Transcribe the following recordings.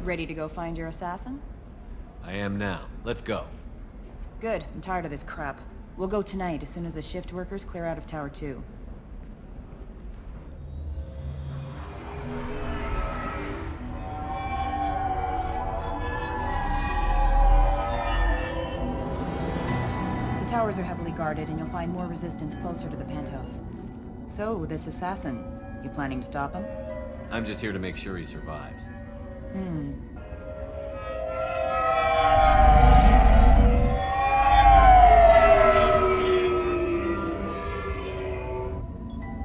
Ready to go find your assassin? I am now. Let's go. Good. I'm tired of this crap. We'll go tonight as soon as the shift workers clear out of Tower 2. The towers are heavily guarded, and you'll find more resistance closer to the penthouse. So, this assassin, you planning to stop him? I'm just here to make sure he survives.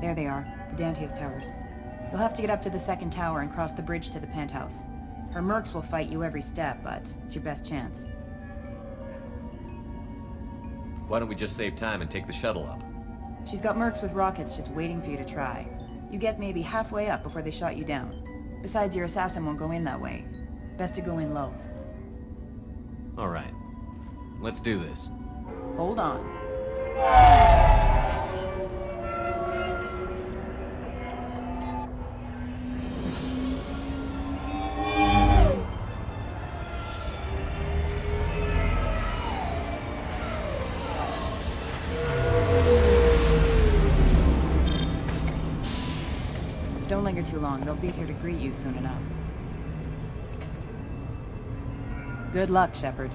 There they are, the Dante's towers. You'll have to get up to the second tower and cross the bridge to the penthouse. Her mercs will fight you every step, but it's your best chance. Why don't we just save time and take the shuttle up? She's got mercs with rockets just waiting for you to try. You get maybe halfway up before they shot you down. Besides, your assassin won't go in that way. Best to go in low. Alright. Let's do this. Hold on. Don't linger too long. They'll be here to greet you soon enough. Good luck, Shepard.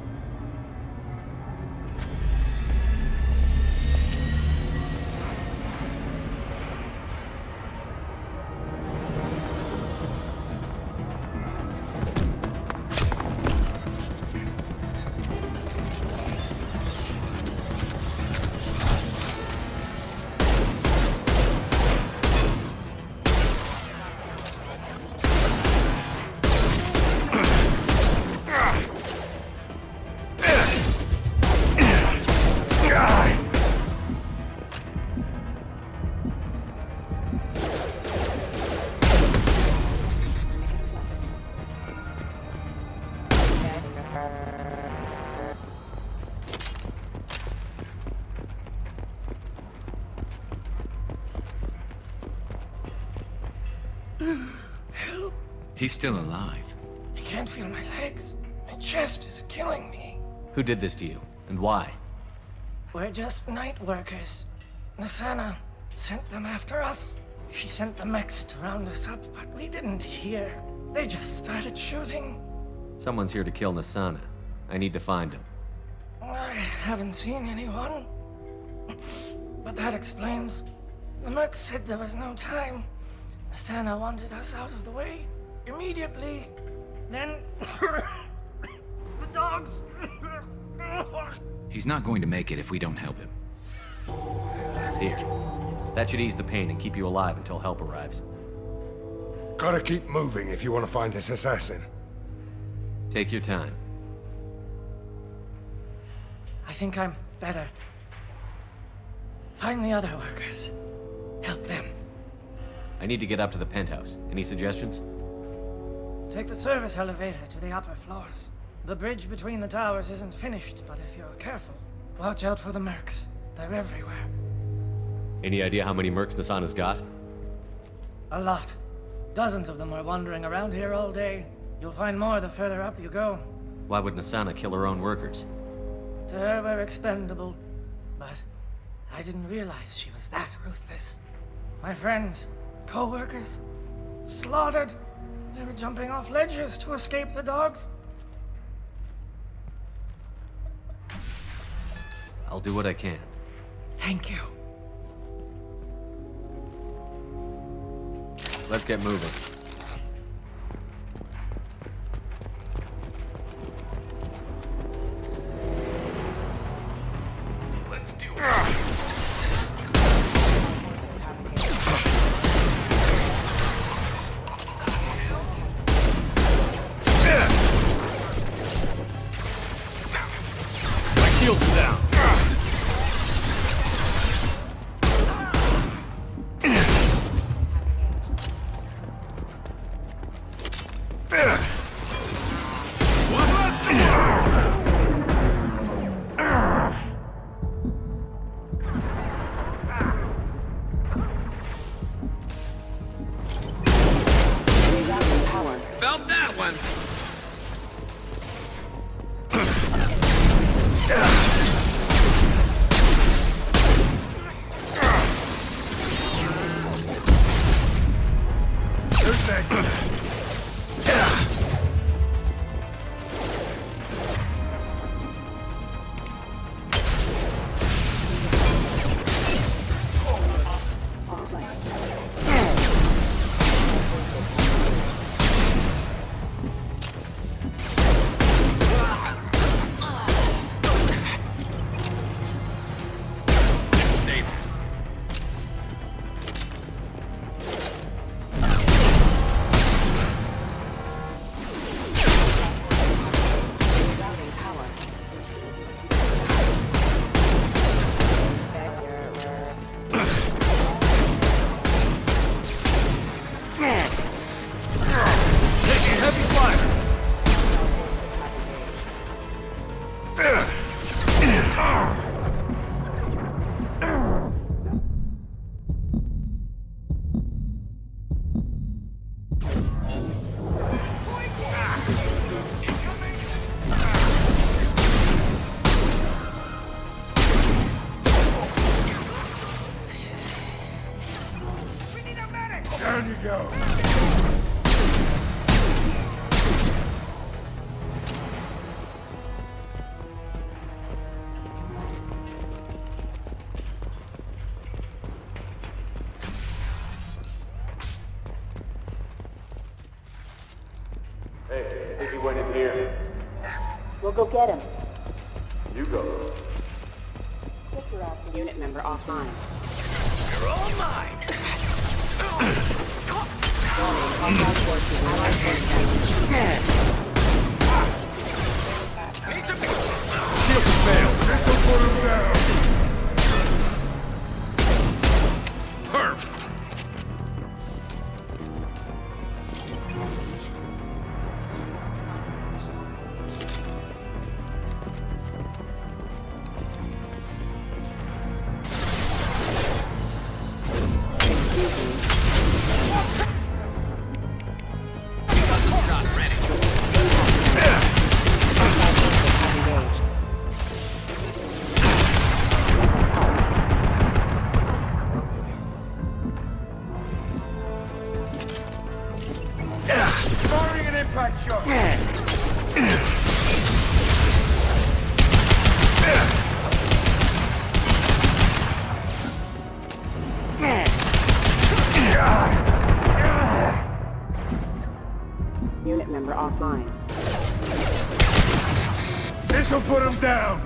Help! He's still alive. I can't feel my legs. My chest is killing me. Who did this to you? And why? We're just night workers. Nasana sent them after us. She sent the mechs to round us up, but we didn't hear. They just started shooting. Someone's here to kill Nasana. I need to find him. I haven't seen anyone. But that explains. The merc said there was no time. Nasana wanted us out of the way immediately. Then the dogs. He's not going to make it if we don't help him. Here. That should ease the pain and keep you alive until help arrives. Gotta keep moving if you want to find this assassin. Take your time. I think I'm better. Find the other workers. Help them. I need to get up to the penthouse. Any suggestions? Take the service elevator to the upper floors. The bridge between the towers isn't finished, but if you're careful, watch out for the mercs. They're everywhere. Any idea how many mercs Nasana's got? A lot. Dozens of them are wandering around here all day. You'll find more the further up you go. Why would Nasana kill her own workers? To her, we're expendable. But I didn't realize she was that ruthless. My friends, co-workers, slaughtered. They were jumping off ledges to escape the dogs. I'll do what I can. Thank you. Let's get moving. Let's do it. My shields are down. Who's next? Down you go. Hey, I think he went in here. We'll go get him. You go. Get your ass in. Unit member offline. You're all mine! Allied forces. Allied forces. Need some... Shit failed. This will put him down. Perf! Firing an impact shot. Unit member offline. This will put him down.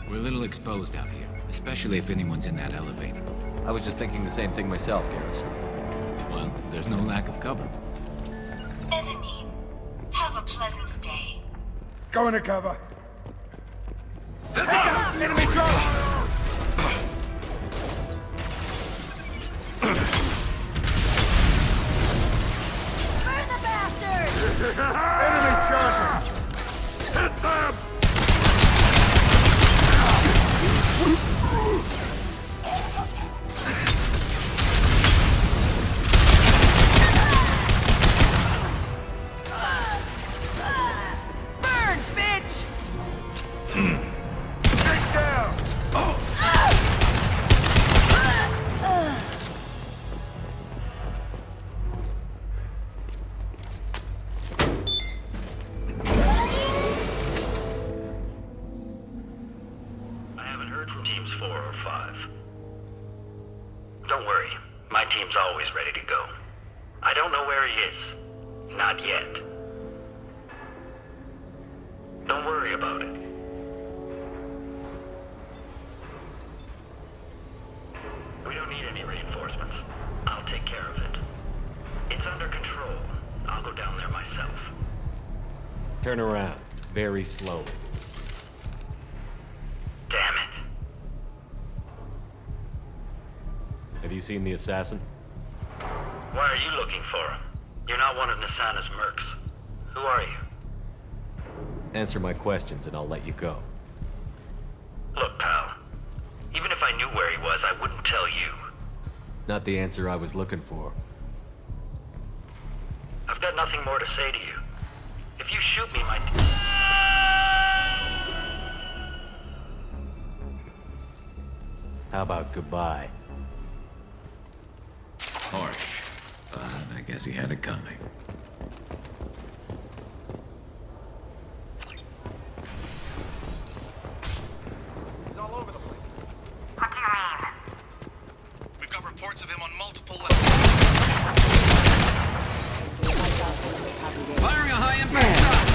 We're a little exposed out here, especially if anyone's in that elevator. I was just thinking the same thing myself, Garrison. Well, there's no lack of cover. Ebony, have a pleasant day. Go into cover. Enemy drone! Burn the bastard! Enemy charger! Hit them! Burn, bitch! Take down! I haven't heard from teams 4 or 5. Don't worry, my team's always ready to go. I don't know where he is. Not yet. Don't worry about it. don't need any reinforcements. I'll take care of it. It's under control. I'll go down there myself. Turn around. Very slowly. Damn it. Have you seen the assassin? Why are you looking for him? You're not one of Nasana's mercs. Who are you? Answer my questions and I'll let you go. Look, pal. Even if I knew where he was, I wouldn't tell you. Not the answer I was looking for. I've got nothing more to say to you. If you shoot me, my... How about goodbye? Harsh. But I guess he had it coming. He's all over the place. What do you mean? We've got reports of him on multiple levels. Firing a high-impact shot!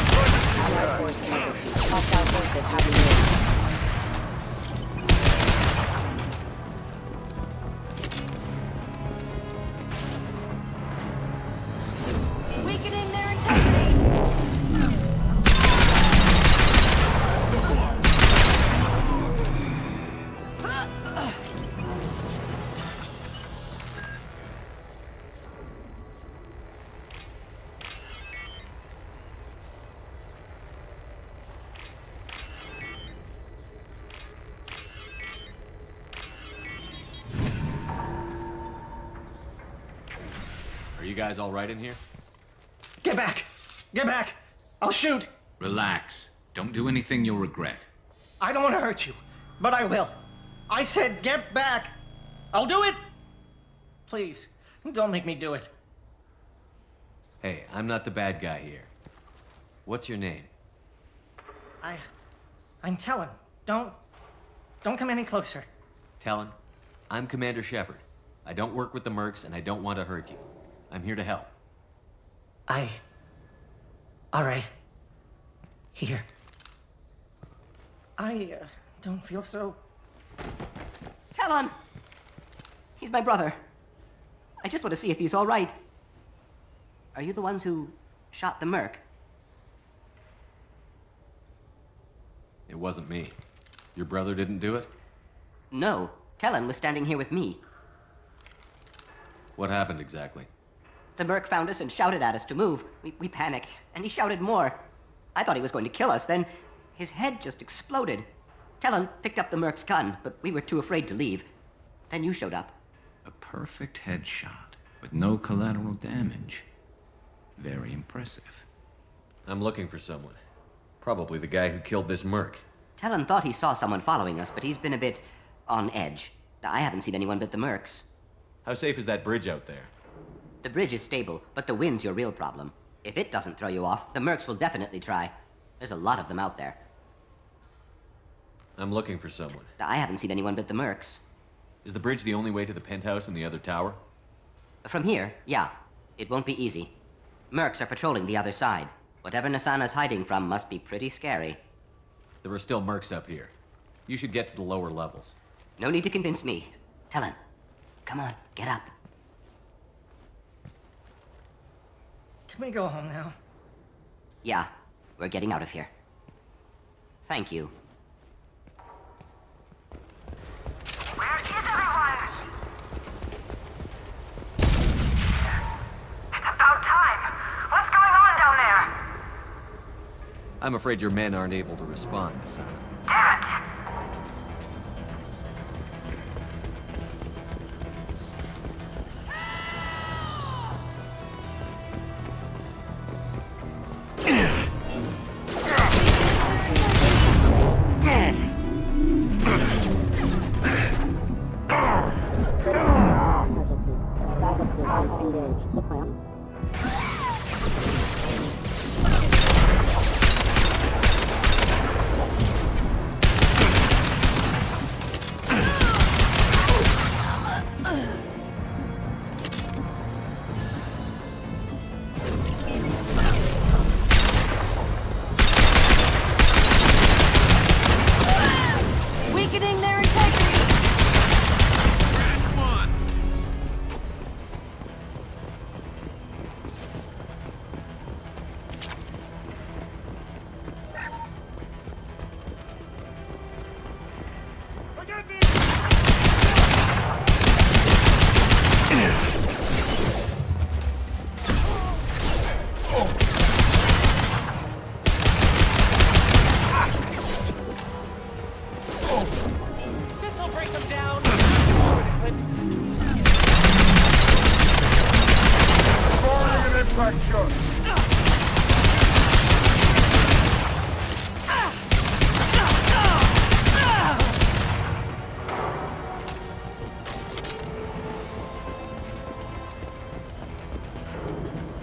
Hostile forces have engaged. Weakening their integrity. Are you guys all right in here? Get back! Get back! I'll shoot! Relax. Don't do anything you'll regret. I don't want to hurt you, but I will. I said get back! I'll do it! Please, don't make me do it. Hey, I'm not the bad guy here. What's your name? I'm Talon. Don't come any closer. Talon, I'm Commander Shepard. I don't work with the mercs and I don't want to hurt you. I'm here to help. All right. Here. I don't feel so... Talon! He's my brother. I just want to see if he's all right. Are you the ones who shot the merc? It wasn't me. Your brother didn't do it? No. Talon was standing here with me. What happened exactly? The merc found us and shouted at us to move. We panicked, and he shouted more. I thought he was going to kill us, then his head just exploded. Talon picked up the merc's gun, but we were too afraid to leave. Then you showed up. A perfect headshot with no collateral damage. Very impressive. I'm looking for someone. Probably the guy who killed this merc. Talon thought he saw someone following us, but he's been a bit on edge. I haven't seen anyone but the mercs. How safe is that bridge out there? The bridge is stable, but the wind's your real problem. If it doesn't throw you off, the mercs will definitely try. There's a lot of them out there. I'm looking for someone. I haven't seen anyone but the mercs. Is the bridge the only way to the penthouse in the other tower? From here, yeah. It won't be easy. Mercs are patrolling the other side. Whatever Nasana's hiding from must be pretty scary. There are still mercs up here. You should get to the lower levels. No need to convince me. Talon, come on, get up. Can we go home now? Yeah, we're getting out of here. Thank you. Where is everyone? It's about time. What's going on down there? I'm afraid your men aren't able to respond, Nasana. Damn it! This'll break them down. Eclipse. Firing an impact shot.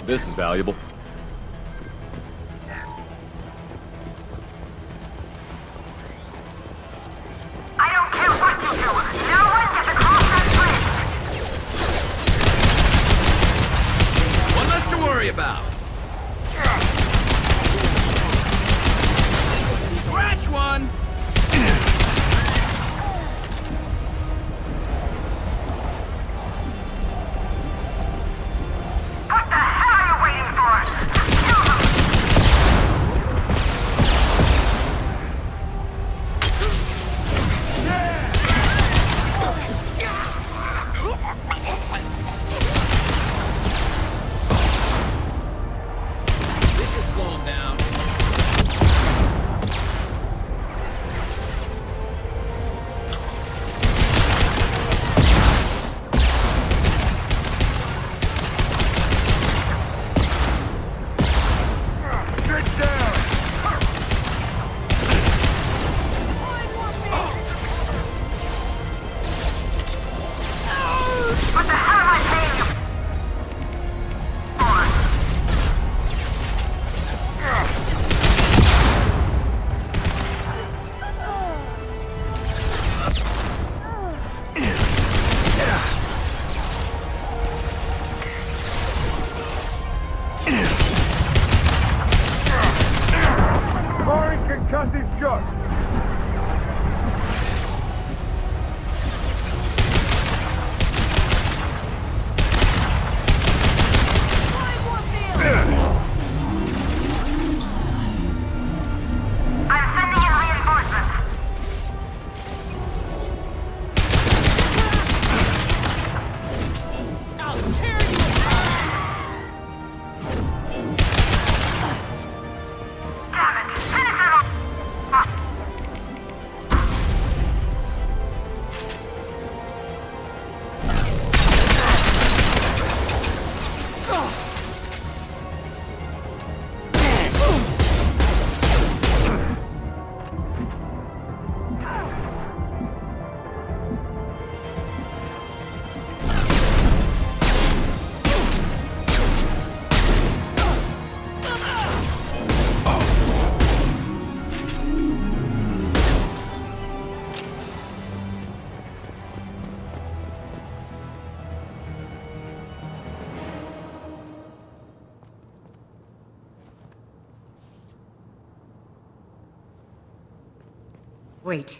This is valuable. I don't care what you do. No one gets across that bridge. One less to worry about. Scratch one! What the hell are you waiting for? Just kill them! This should slow him down. Get down! What the hell am I paying you Firing concussive shot. I'm sending in reinforcements. I'll tear you apart. Damn it! Finish him off! Wait.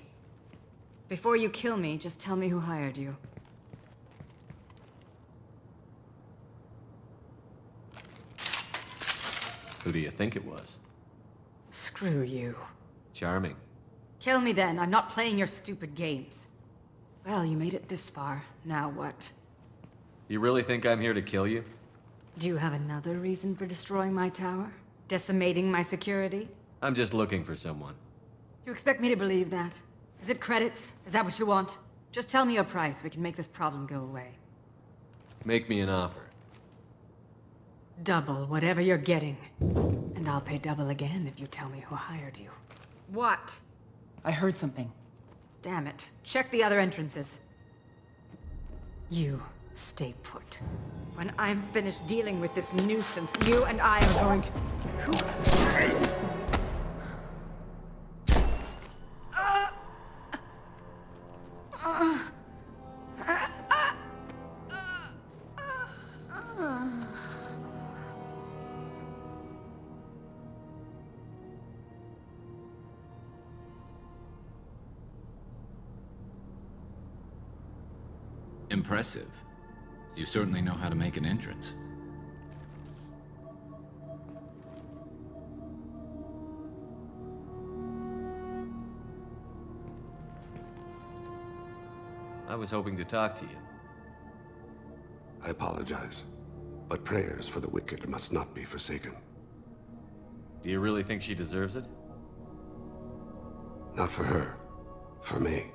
Before you kill me, just tell me who hired you. Who do you think it was? Screw you. Charming. Kill me then. I'm not playing your stupid games. Well, you made it this far. Now what? You really think I'm here to kill you? Do you have another reason for destroying my tower? Decimating my security? I'm just looking for someone. You expect me to believe that? Is it credits? Is that what you want? Just tell me your price. We can make this problem go away. Make me an offer. Double whatever you're getting. And I'll pay double again if you tell me who hired you. What? I heard something. Damn it. Check the other entrances. You stay put. When I'm finished dealing with this nuisance, you and I are going to... Impressive. You certainly know how to make an entrance. I was hoping to talk to you. I apologize, but prayers for the wicked must not be forsaken. Do you really think she deserves it? Not for her. For me,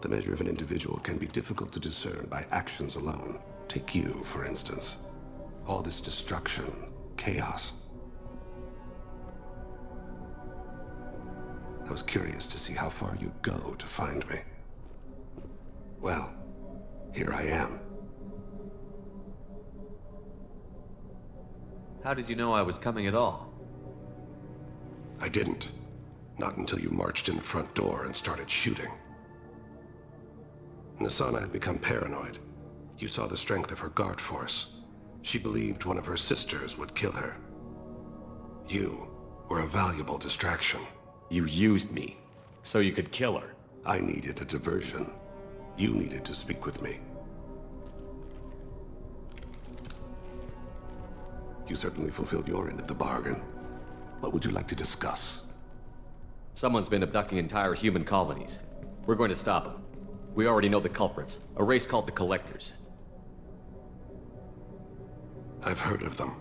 the measure of an individual can be difficult to discern by actions alone. Take you, for instance. All this destruction, chaos. I was curious to see how far you'd go to find me. Well, here I am. How did you know I was coming at all? I didn't. Not until you marched in the front door and started shooting. Nasana had become paranoid. You saw the strength of her guard force. She believed one of her sisters would kill her. You were a valuable distraction. You used me, so you could kill her. I needed a diversion. You needed to speak with me. You certainly fulfilled your end of the bargain. What would you like to discuss? Someone's been abducting entire human colonies. We're going to stop them. We already know the culprits, a race called the Collectors. I've heard of them.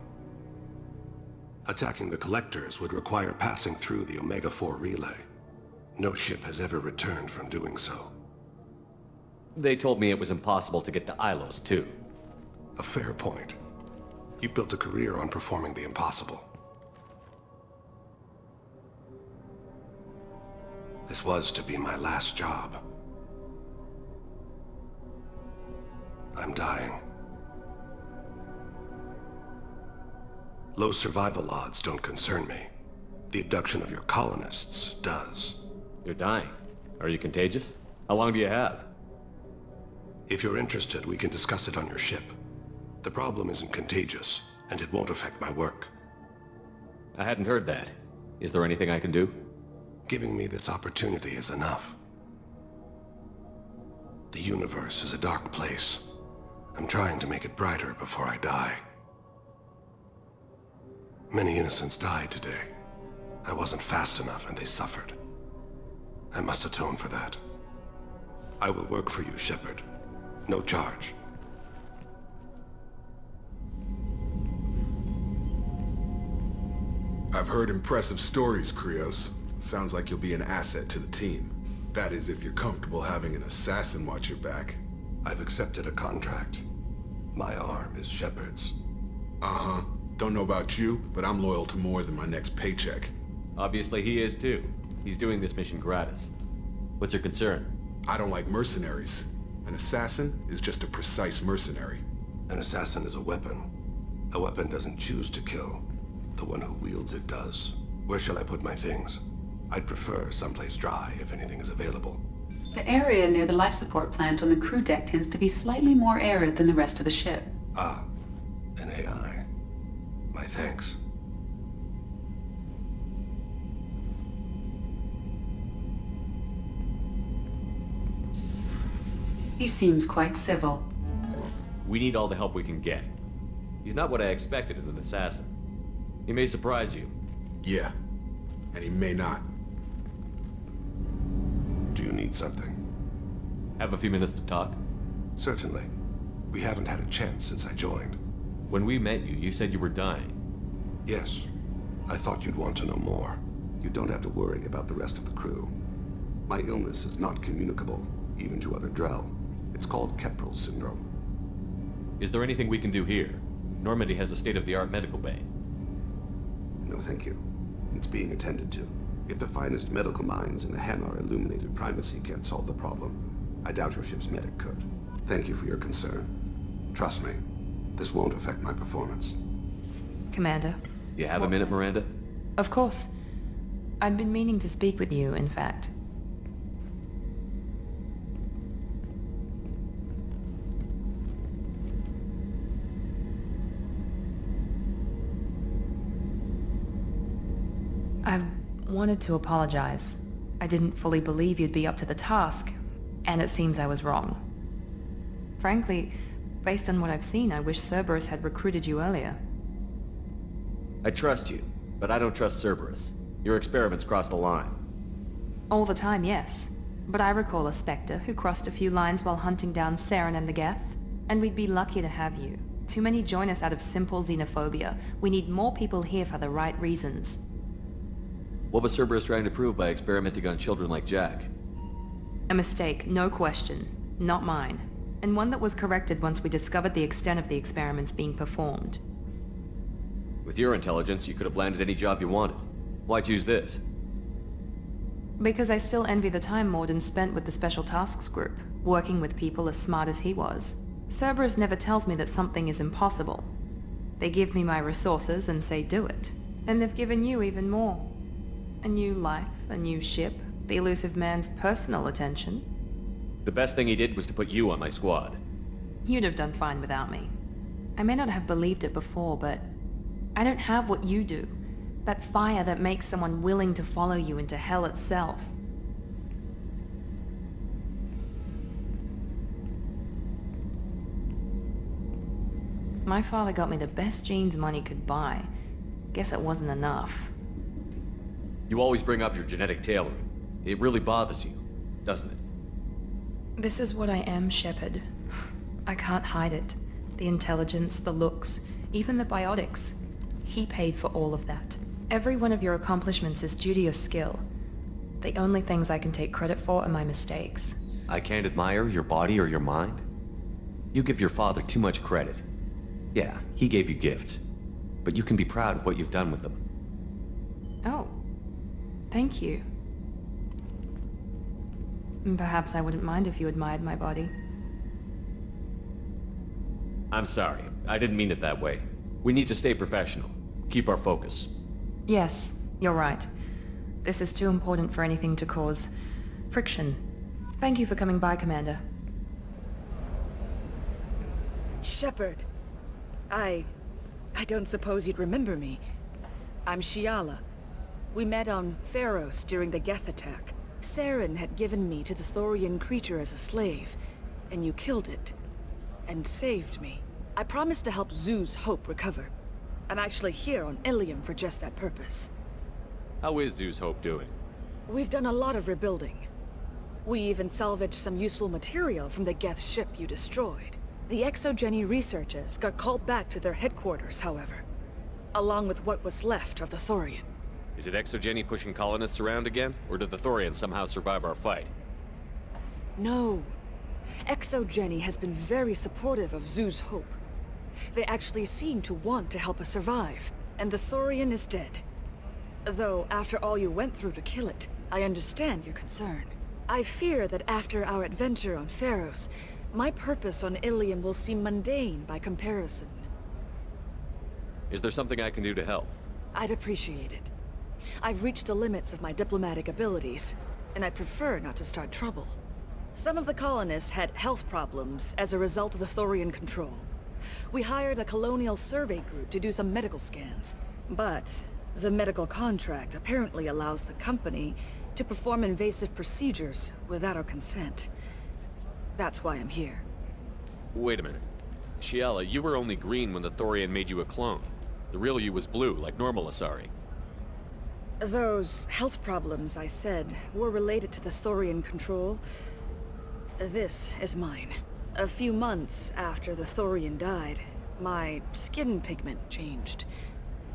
Attacking the Collectors would require passing through the Omega-4 relay. No ship has ever returned from doing so. They told me it was impossible to get to Ilos, too. A fair point. You built a career on performing the impossible. This was to be my last job. I'm dying. Low survival odds don't concern me. The abduction of your colonists does. You're dying. Are you contagious? How long do you have? If you're interested, we can discuss it on your ship. The problem isn't contagious, and it won't affect my work. I hadn't heard that. Is there anything I can do? Giving me this opportunity is enough. The universe is a dark place. I'm trying to make it brighter before I die. Many innocents died today. I wasn't fast enough and they suffered. I must atone for that. I will work for you, Shepard. No charge. I've heard impressive stories, Krios. Sounds like you'll be an asset to the team. That is, if you're comfortable having an assassin watch your back. I've accepted a contract. My arm is Shepard's. Uh-huh. Don't know about you, but I'm loyal to more than my next paycheck. Obviously he is too. He's doing this mission gratis. What's your concern? I don't like mercenaries. An assassin is just a precise mercenary. An assassin is a weapon. A weapon doesn't choose to kill. The one who wields it does. Where shall I put my things? I'd prefer someplace dry if anything is available. The area near the life support plant on the crew deck tends to be slightly more arid than the rest of the ship. Ah, an AI. My thanks. He seems quite civil. We need all the help we can get. He's not what I expected in an assassin. He may surprise you. Yeah, and he may not. Do you need something? Have a few minutes to talk? Certainly. We haven't had a chance since I joined. When we met you, you said you were dying. Yes. I thought you'd want to know more. You don't have to worry about the rest of the crew. My illness is not communicable, even to other Drell. It's called Keprel syndrome. Is there anything we can do here? Normandy has a state-of-the-art medical bay. No, thank you. It's being attended to. If the finest medical minds in the Hanar illuminated primacy can't solve the problem, I doubt your ship's medic could. Thank you for your concern. Trust me, this won't affect my performance. Commander? You have a minute, Miranda? Of course. I'd been meaning to speak with you, in fact. I wanted to apologize. I didn't fully believe you'd be up to the task, and it seems I was wrong. Frankly, based on what I've seen, I wish Cerberus had recruited you earlier. I trust you, but I don't trust Cerberus. Your experiments crossed the line. All the time, yes. But I recall a Spectre who crossed a few lines while hunting down Saren and the Geth, and we'd be lucky to have you. Too many join us out of simple xenophobia. We need more people here for the right reasons. What was Cerberus trying to prove by experimenting on children like Jack? A mistake, no question. Not mine. And one that was corrected once we discovered the extent of the experiments being performed. With your intelligence, you could have landed any job you wanted. Why choose this? Because I still envy the time Morden spent with the Special Tasks Group, working with people as smart as he was. Cerberus never tells me that something is impossible. They give me my resources and say do it. And they've given you even more. A new life, a new ship, the elusive man's personal attention. The best thing he did was to put you on my squad. You'd have done fine without me. I may not have believed it before, but I don't have what you do. That fire that makes someone willing to follow you into hell itself. My father got me the best jeans money could buy. Guess it wasn't enough. You always bring up your genetic tailoring. It really bothers you, doesn't it? This is what I am, Shepard. I can't hide it. The intelligence, the looks, even the biotics. He paid for all of that. Every one of your accomplishments is due to your skill. The only things I can take credit for are my mistakes. I can't admire your body or your mind? You give your father too much credit. Yeah, he gave you gifts. But you can be proud of what you've done with them. Oh. Thank you. Perhaps I wouldn't mind if you admired my body. I'm sorry. I didn't mean it that way. We need to stay professional. Keep our focus. Yes, you're right. This is too important for anything to cause friction. Thank you for coming by, Commander. Shepard. I don't suppose you'd remember me. I'm Shiala. We met on Pharos during the Geth attack. Saren had given me to the Thorian creature as a slave, and you killed it. And saved me. I promised to help Zoo's Hope recover. I'm actually here on Ilium for just that purpose. How is Zoo's Hope doing? We've done a lot of rebuilding. We even salvaged some useful material from the Geth ship you destroyed. The Exogeny researchers got called back to their headquarters, however, along with what was left of the Thorian. Is it Exogeny pushing colonists around again, or did the Thorians somehow survive our fight? No. Exogeny has been very supportive of Zoo's Hope. They actually seem to want to help us survive, and the Thorian is dead. Though, after all you went through to kill it, I understand your concern. I fear that after our adventure on Pharos, my purpose on Ilium will seem mundane by comparison. Is there something I can do to help? I'd appreciate it. I've reached the limits of my diplomatic abilities, and I'd prefer not to start trouble. Some of the colonists had health problems as a result of the Thorian control. We hired a colonial survey group to do some medical scans, but the medical contract apparently allows the company to perform invasive procedures without our consent. That's why I'm here. Wait a minute. Shiala, you were only green when the Thorian made you a clone. The real you was blue, like normal Asari. Those health problems I said were related to the Thorian control. This is mine. A few months after the Thorian died, my skin pigment changed.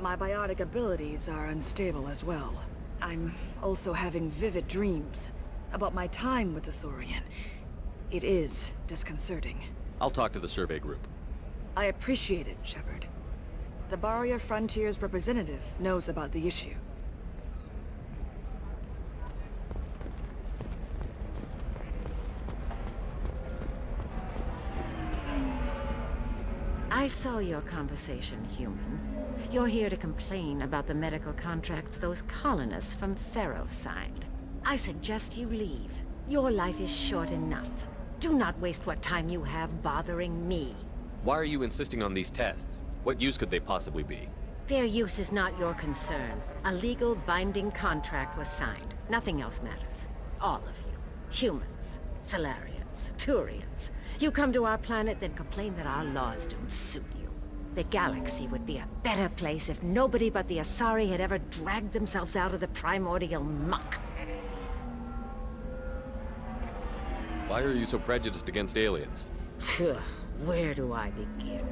My biotic abilities are unstable as well. I'm also having vivid dreams about my time with the Thorian. It is disconcerting. I'll talk to the survey group. I appreciate it, Shepard. The Barrier Frontiers representative knows about the issue. I saw your conversation, human. You're here to complain about the medical contracts those colonists from Pharos signed. I suggest you leave. Your life is short enough. Do not waste what time you have bothering me. Why are you insisting on these tests? What use could they possibly be? Their use is not your concern. A legal binding contract was signed. Nothing else matters. All of you. Humans, Salarians, Turians. You come to our planet, then complain that our laws don't suit you. The galaxy would be a better place if nobody but the Asari had ever dragged themselves out of the primordial muck. Why are you so prejudiced against aliens? Where do I begin?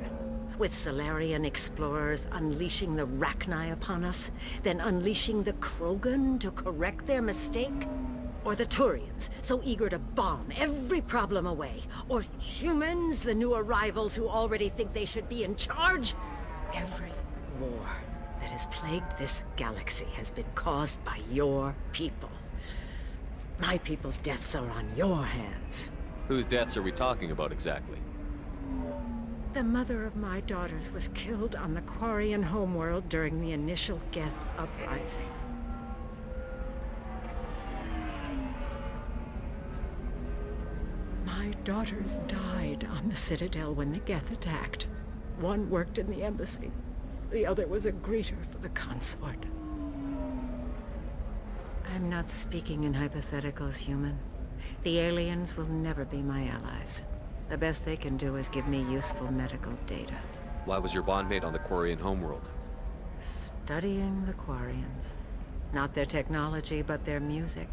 With Salarian explorers unleashing the Rachni upon us, then unleashing the Krogan to correct their mistake? Or the Turians, so eager to bomb every problem away? Or humans, the new arrivals who already think they should be in charge? Every war that has plagued this galaxy has been caused by your people. My people's deaths are on your hands. Whose deaths are we talking about exactly? The mother of my daughters was killed on the Quarian homeworld during the initial Geth uprising. My daughters died on the Citadel when the Geth attacked. One worked in the embassy. The other was a greeter for the consort. I'm not speaking in hypotheticals, human. The aliens will never be my allies. The best they can do is give me useful medical data. Why was your bondmate on the Quarian homeworld? Studying the Quarians. Not their technology, but their music.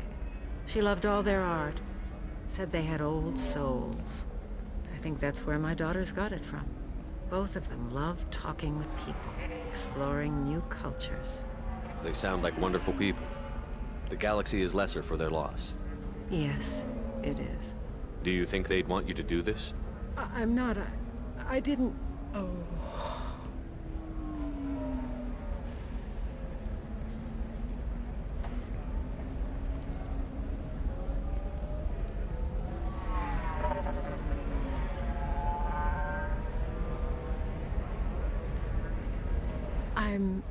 She loved all their art. Said they had old souls. I think that's where my daughters got it from. Both of them love talking with people, exploring new cultures. They sound like wonderful people. The galaxy is lesser for their loss. Yes, it is. Do you think they'd want you to do this? I'm not. I didn't... Oh... I'm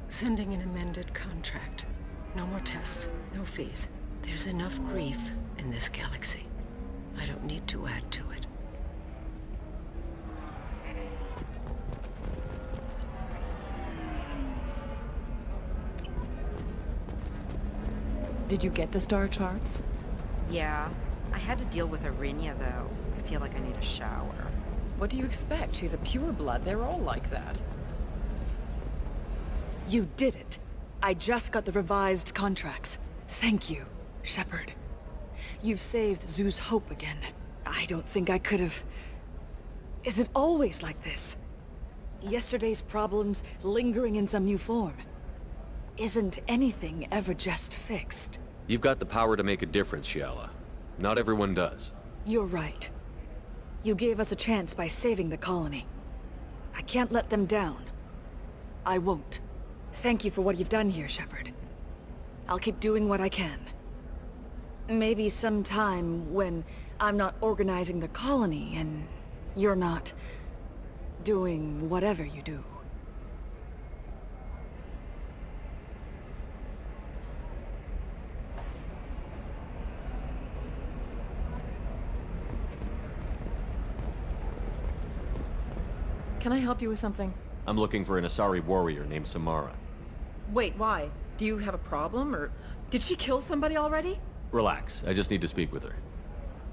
sending an amended contract. No more tests, no fees. There's enough grief in this galaxy. I don't need to add to it. Did you get the star charts? Yeah. I had to deal with Arinia, though. I feel like I need a shower. What do you expect? She's a pureblood. They're all like that. You did it. I just got the revised contracts. Thank you, Shepard. You've saved Zoo's hope again. I don't think I could have... Is it always like this? Yesterday's problems lingering in some new form. Isn't anything ever just fixed? You've got the power to make a difference, Shiala. Not everyone does. You're right. You gave us a chance by saving the colony. I can't let them down. I won't. Thank you for what you've done here, Shepard. I'll keep doing what I can. Maybe sometime when I'm not organizing the colony and you're not doing whatever you do. Can I help you with something? I'm looking for an Asari warrior named Samara. Wait, why? Do you have a problem, or did she kill somebody already? Relax, I just need to speak with her.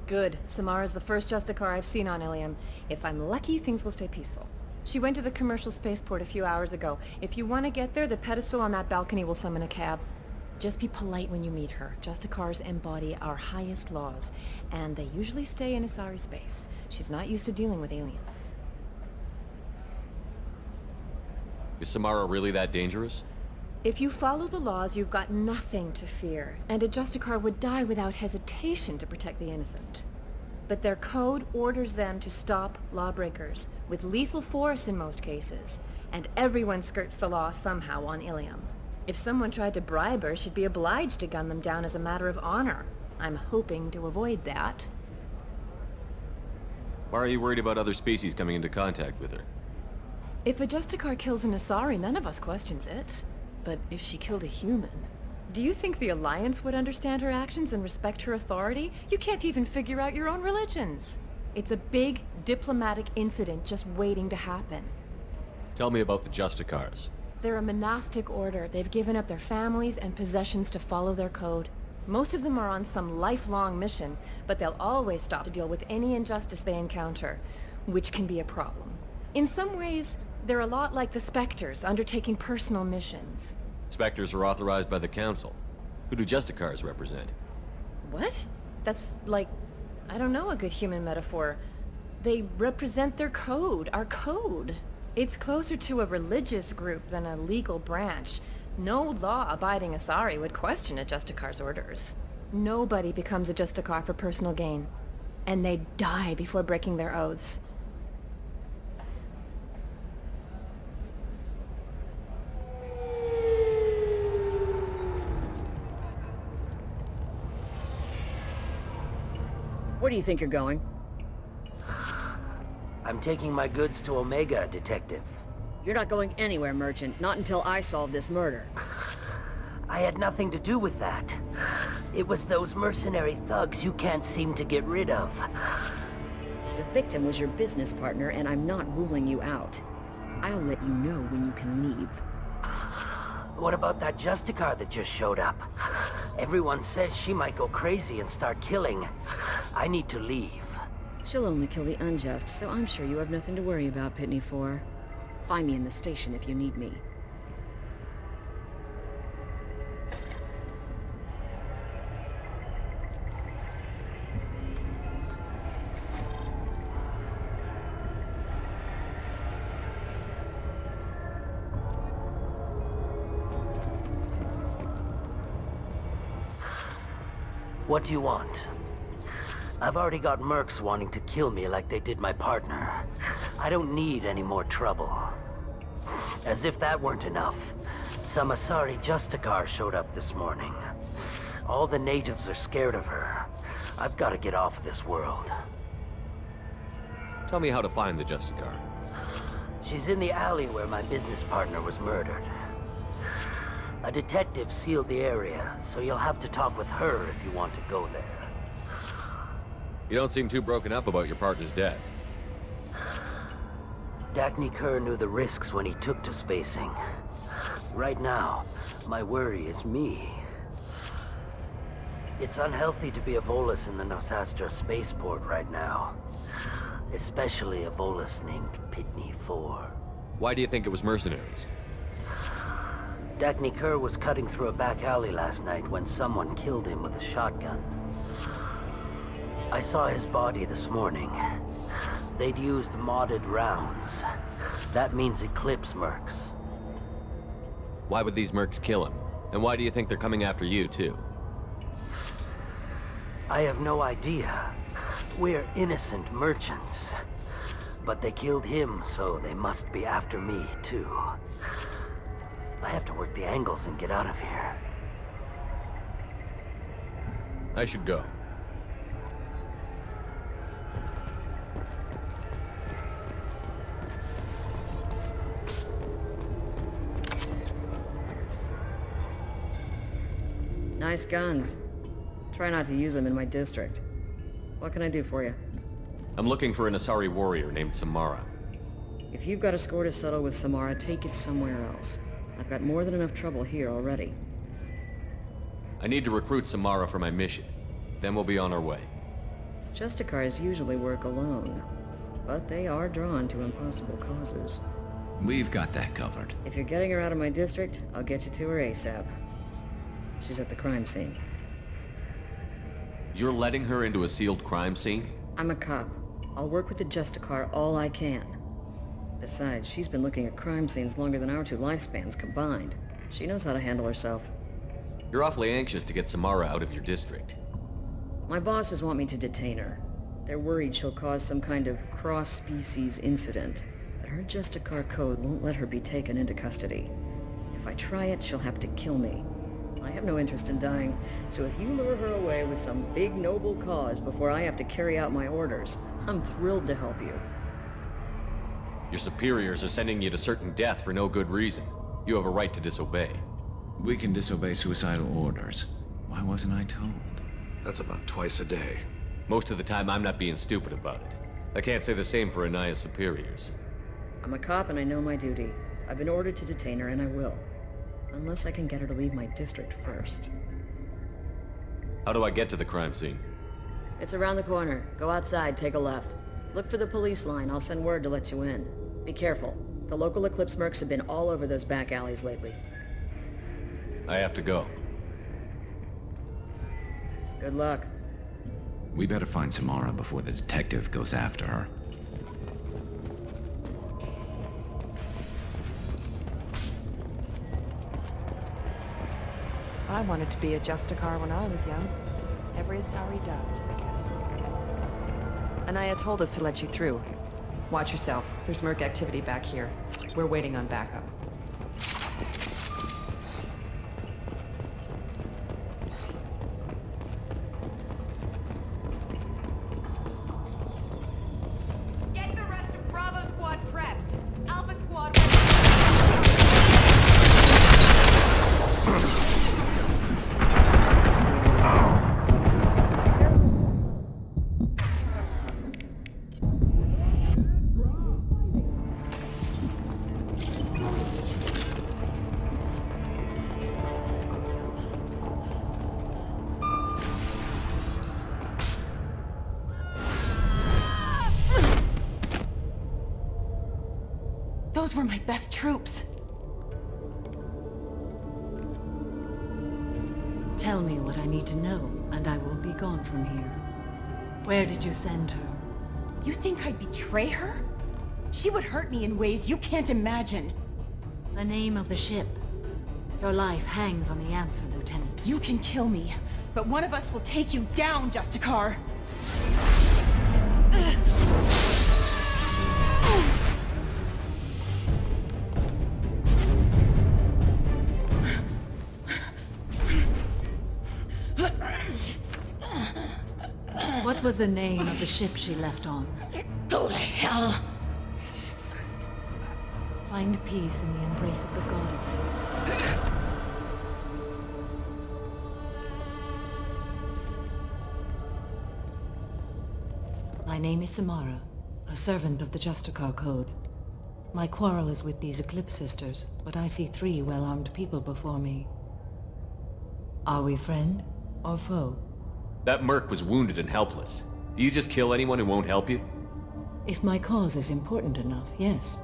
Good. Samara's the first Justicar I've seen on Ilium. If I'm lucky, things will stay peaceful. She went to the commercial spaceport a few hours ago. If you want to get there, the pedestal on that balcony will summon a cab. Just be polite when you meet her. Justicars embody our highest laws, and they usually stay in Asari space. She's not used to dealing with aliens. Is Samara really that dangerous? If you follow the laws, you've got nothing to fear, and a Justicar would die without hesitation to protect the innocent. But their code orders them to stop lawbreakers, with lethal force in most cases, and everyone skirts the law somehow on Ilium. If someone tried to bribe her, she'd be obliged to gun them down as a matter of honor. I'm hoping to avoid that. Why are you worried about other species coming into contact with her? If a Justicar kills an Asari, none of us questions it. But if she killed a human... Do you think the Alliance would understand her actions and respect her authority? You can't even figure out your own religions. It's a big diplomatic incident just waiting to happen. Tell me about the Justicars. They're a monastic order. They've given up their families and possessions to follow their code. Most of them are on some lifelong mission, but they'll always stop to deal with any injustice they encounter, which can be a problem. In some ways, they're a lot like the Spectres, undertaking personal missions. Spectres are authorized by the Council. Who do Justicars represent? What? That's like, I don't know a good human metaphor. They represent their code, our code. It's closer to a religious group than a legal branch. No law-abiding Asari would question a Justicar's orders. Nobody becomes a Justicar for personal gain. And they die before breaking their oaths. Where do you think you're going? I'm taking my goods to Omega, Detective. You're not going anywhere, Merchant. Not until I solve this murder. I had nothing to do with that. It was those mercenary thugs you can't seem to get rid of. The victim was your business partner, and I'm not ruling you out. I'll let you know when you can leave. What about that Justicar that just showed up? Everyone says she might go crazy and start killing. I need to leave. She'll only kill the unjust, so I'm sure you have nothing to worry about, Pitney 4. Find me in the station if you need me. What do you want? I've already got mercs wanting to kill me like they did my partner. I don't need any more trouble. As if that weren't enough, some Asari Justicar showed up this morning. All the natives are scared of her. I've got to get off of this world. Tell me how to find the Justicar. She's in the alley where my business partner was murdered. A detective sealed the area, so you'll have to talk with her if you want to go there. You don't seem too broken up about your partner's death. Dagny Kerr knew the risks when he took to spacing. Right now, my worry is me. It's unhealthy to be a Volus in the Nosastra spaceport right now. Especially a Volus named Pitney 4. Why do you think it was mercenaries? Dagny Kerr was cutting through a back alley last night when someone killed him with a shotgun. I saw his body this morning. They'd used modded rounds. That means Eclipse mercs. Why would these mercs kill him? And why do you think they're coming after you, too? I have no idea. We're innocent merchants. But they killed him, so they must be after me, too. I have to work the angles and get out of here. I should go. Nice guns. Try not to use them in my district. What can I do for you? I'm looking for an Asari warrior named Samara. If you've got a score to settle with Samara, take it somewhere else. I've got more than enough trouble here already. I need to recruit Samara for my mission. Then we'll be on our way. Justicars usually work alone, but they are drawn to impossible causes. We've got that covered. If you're getting her out of my district, I'll get you to her ASAP. She's at the crime scene. You're letting her into a sealed crime scene? I'm a cop. I'll work with the Justicar all I can. Besides, she's been looking at crime scenes longer than our two lifespans combined. She knows how to handle herself. You're awfully anxious to get Samara out of your district. My bosses want me to detain her. They're worried she'll cause some kind of cross-species incident, but her Justicar code won't let her be taken into custody. If I try it, she'll have to kill me. I have no interest in dying, so if you lure her away with some big noble cause before I have to carry out my orders, I'm thrilled to help you. Your superiors are sending you to certain death for no good reason. You have a right to disobey. We can disobey suicidal orders. Why wasn't I told? That's about twice a day. Most of the time I'm not being stupid about it. I can't say the same for Anaya's superiors. I'm a cop and I know my duty. I've been ordered to detain her and I will. Unless I can get her to leave my district first. How do I get to the crime scene? It's around the corner. Go outside, take a left. Look for the police line. I'll send word to let you in. Be careful. The local Eclipse mercs have been all over those back alleys lately. I have to go. Good luck. We better find Samara before the detective goes after her. I wanted to be a Justicar when I was young. Every Asari does, I guess. Anaya told us to let you through. Watch yourself. There's Merc activity back here. We're waiting on backup. Get the rest of Bravo Squad prepped. Alpha Squad. Those were my best troops. Tell me what I need to know, and I will be gone from here. Where did you send her? You think I'd betray her? She would hurt me in ways you can't imagine. The name of the ship. Your life hangs on the answer, Lieutenant. You can kill me, but one of us will take you down, Justicar. What was the name of the ship she left on? Go to hell. Find peace in the embrace of the goddess. My name is Samara, a servant of the Justicar Code. My quarrel is with these Eclipse Sisters, but I see 3 well-armed people before me. Are we friend or foe? That merc was wounded and helpless. Do you just kill anyone who won't help you? If my cause is important enough, yes.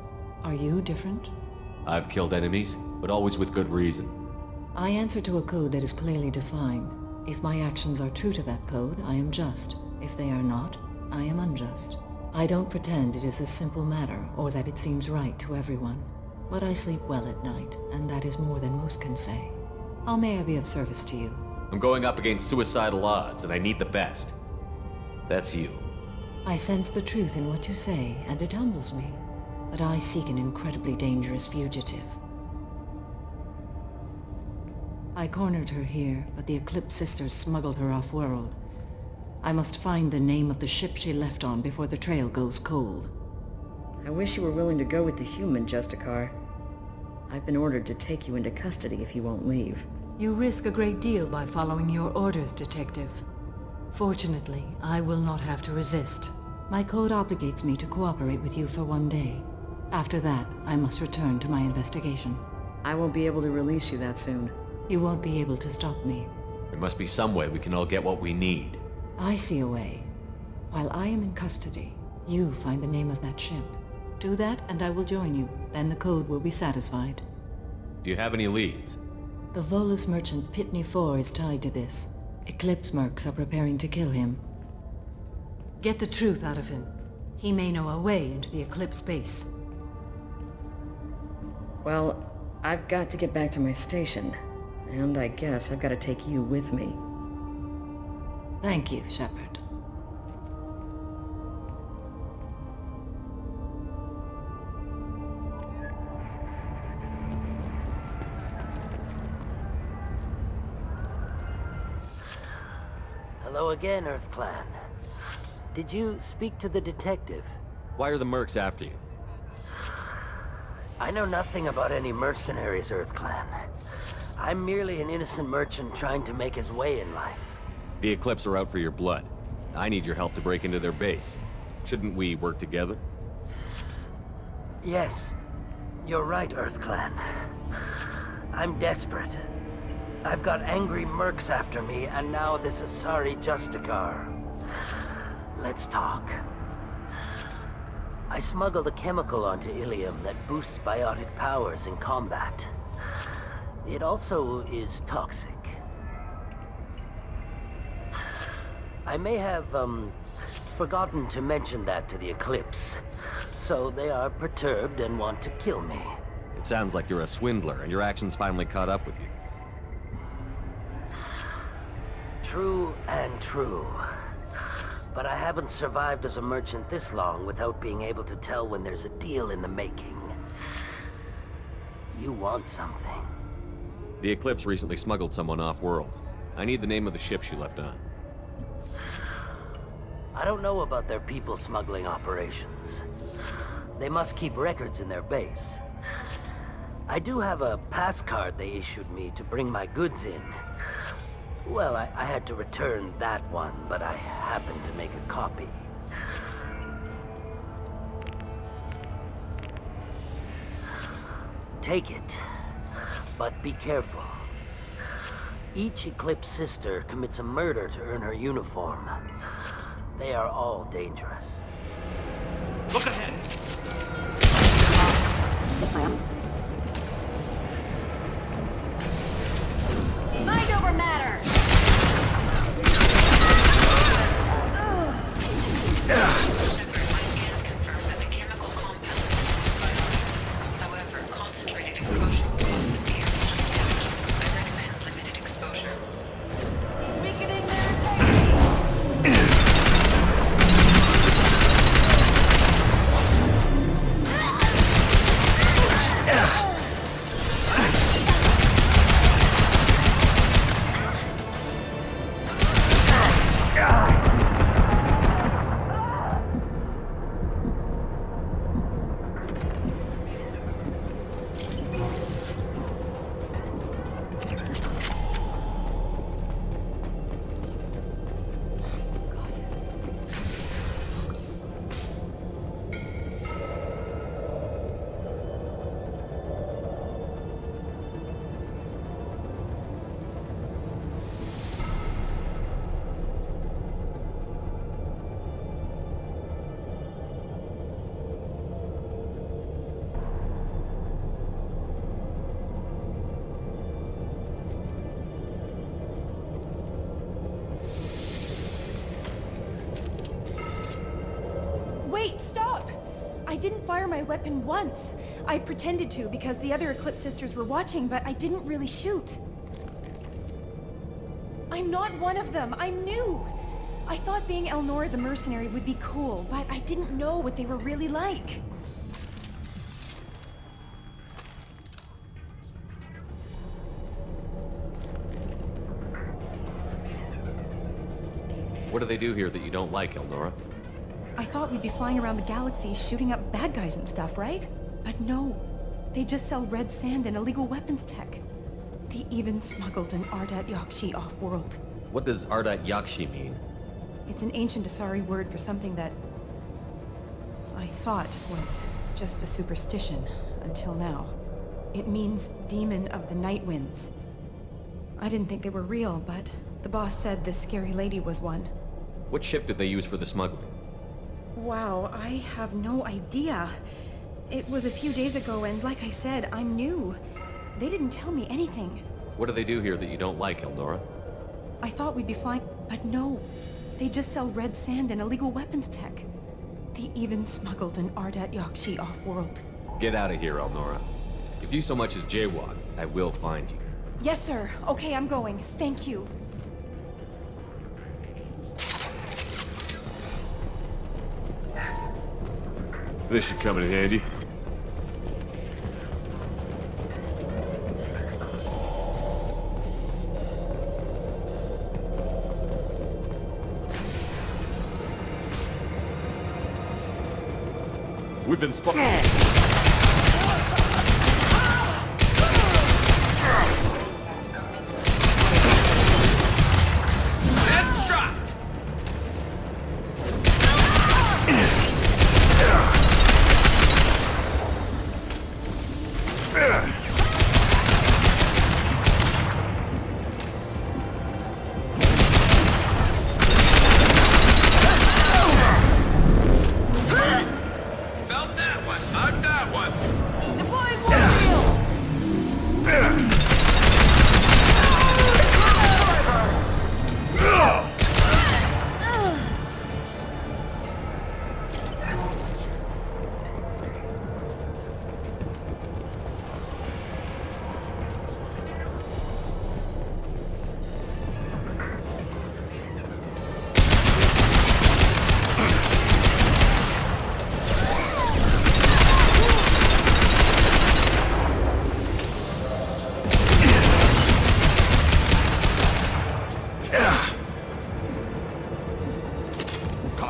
Are you different? I've killed enemies, but always with good reason. I answer to a code that is clearly defined. If my actions are true to that code, I am just. If they are not, I am unjust. I don't pretend it is a simple matter, or that it seems right to everyone. But I sleep well at night, and that is more than most can say. How may I be of service to you? I'm going up against suicidal odds, and I need the best. That's you. I sense the truth in what you say, and it humbles me. But I seek an incredibly dangerous fugitive. I cornered her here, but the Eclipse Sisters smuggled her off-world. I must find the name of the ship she left on before the trail goes cold. I wish you were willing to go with the human, Justicar. I've been ordered to take you into custody if you won't leave. You risk a great deal by following your orders, Detective. Fortunately, I will not have to resist. My code obligates me to cooperate with you for 1 day. After that, I must return to my investigation. I won't be able to release you that soon. You won't be able to stop me. There must be some way we can all get what we need. I see a way. While I am in custody, you find the name of that ship. Do that and I will join you. Then the code will be satisfied. Do you have any leads? The Volus merchant Pitney 4 is tied to this. Eclipse mercs are preparing to kill him. Get the truth out of him. He may know a way into the Eclipse base. Well, I've got to get back to my station. And I guess I've got to take you with me. Thank you, Shepard. Hello again, Earth Clan. Did you speak to the detective? Why are the mercs after you? I know nothing about any mercenaries, Earth Clan. I'm merely an innocent merchant trying to make his way in life. The Eclipse are out for your blood. I need your help to break into their base. Shouldn't we work together? Yes, you're right, Earth Clan. I'm desperate. I've got angry mercs after me, and now this Asari Justicar. Let's talk. I smuggled a chemical onto Ilium that boosts biotic powers in combat. It also is toxic. I may have, forgotten to mention that to the Eclipse. So they are perturbed and want to kill me. It sounds like you're a swindler, and your actions finally caught up with you. True and true. But I haven't survived as a merchant this long without being able to tell when there's a deal in the making. You want something. The Eclipse recently smuggled someone off-world. I need the name of the ship she left on. I don't know about their people smuggling operations. They must keep records in their base. I do have a pass card they issued me to bring my goods in. Well, I had to return that one, but I happened to make a copy. Take it, but be careful. Each Eclipse sister commits a murder to earn her uniform. They are all dangerous. Look ahead! Mind over matter! Concentrated exposure will cause severe tissue damage. I recommend limited exposure. Weakening their integrity! Wait, stop! I didn't fire my weapon once. I pretended to because the other Eclipse sisters were watching, but I didn't really shoot. I'm not one of them. I'm new. I thought being Elnora the mercenary would be cool, but I didn't know what they were really like. What do they do here that you don't like, Elnora? I thought we'd be flying around the galaxy shooting up bad guys and stuff, right? But no. They just sell red sand and illegal weapons tech. They even smuggled an Ardat Yakshi off-world. What does Ardat Yakshi mean? It's an ancient Asari word for something that I thought was just a superstition until now. It means demon of the night winds. I didn't think they were real, but the boss said this scary lady was one. What ship did they use for the smuggling? Wow, I have no idea. It was a few days ago, and like I said, I'm new. They didn't tell me anything. What do they do here that you don't like, Elnora? I thought we'd be flying, but no. They just sell red sand and illegal weapons tech. They even smuggled an Ardat Yakshi off-world. Get out of here, Elnora. If you so much as jaywalk, I will find you. Yes, sir. Okay, I'm going. Thank you. This should come in handy. We've been spotted.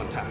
contact.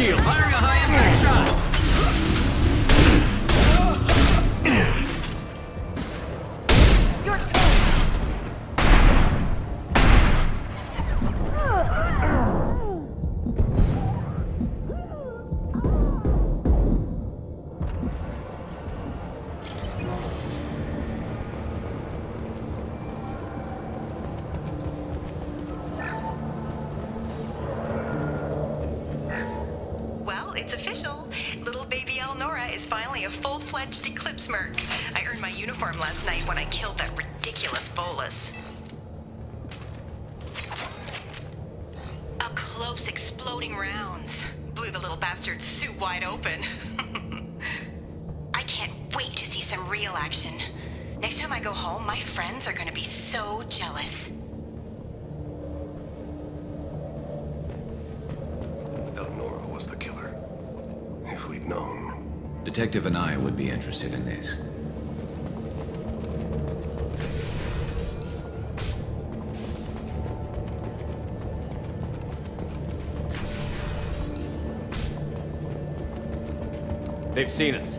Firing a high-impact shot! It's official. Little baby Elnora is finally a full-fledged Eclipse merc. I earned my uniform last night when I killed that ridiculous bolus. Up close, exploding rounds. Blew the little bastard's suit wide open. I can't wait to see some real action. Next time I go home, my friends are gonna be so jealous. Elnora was the killer. If we'd known. Detective and I would be interested in this. They've seen us.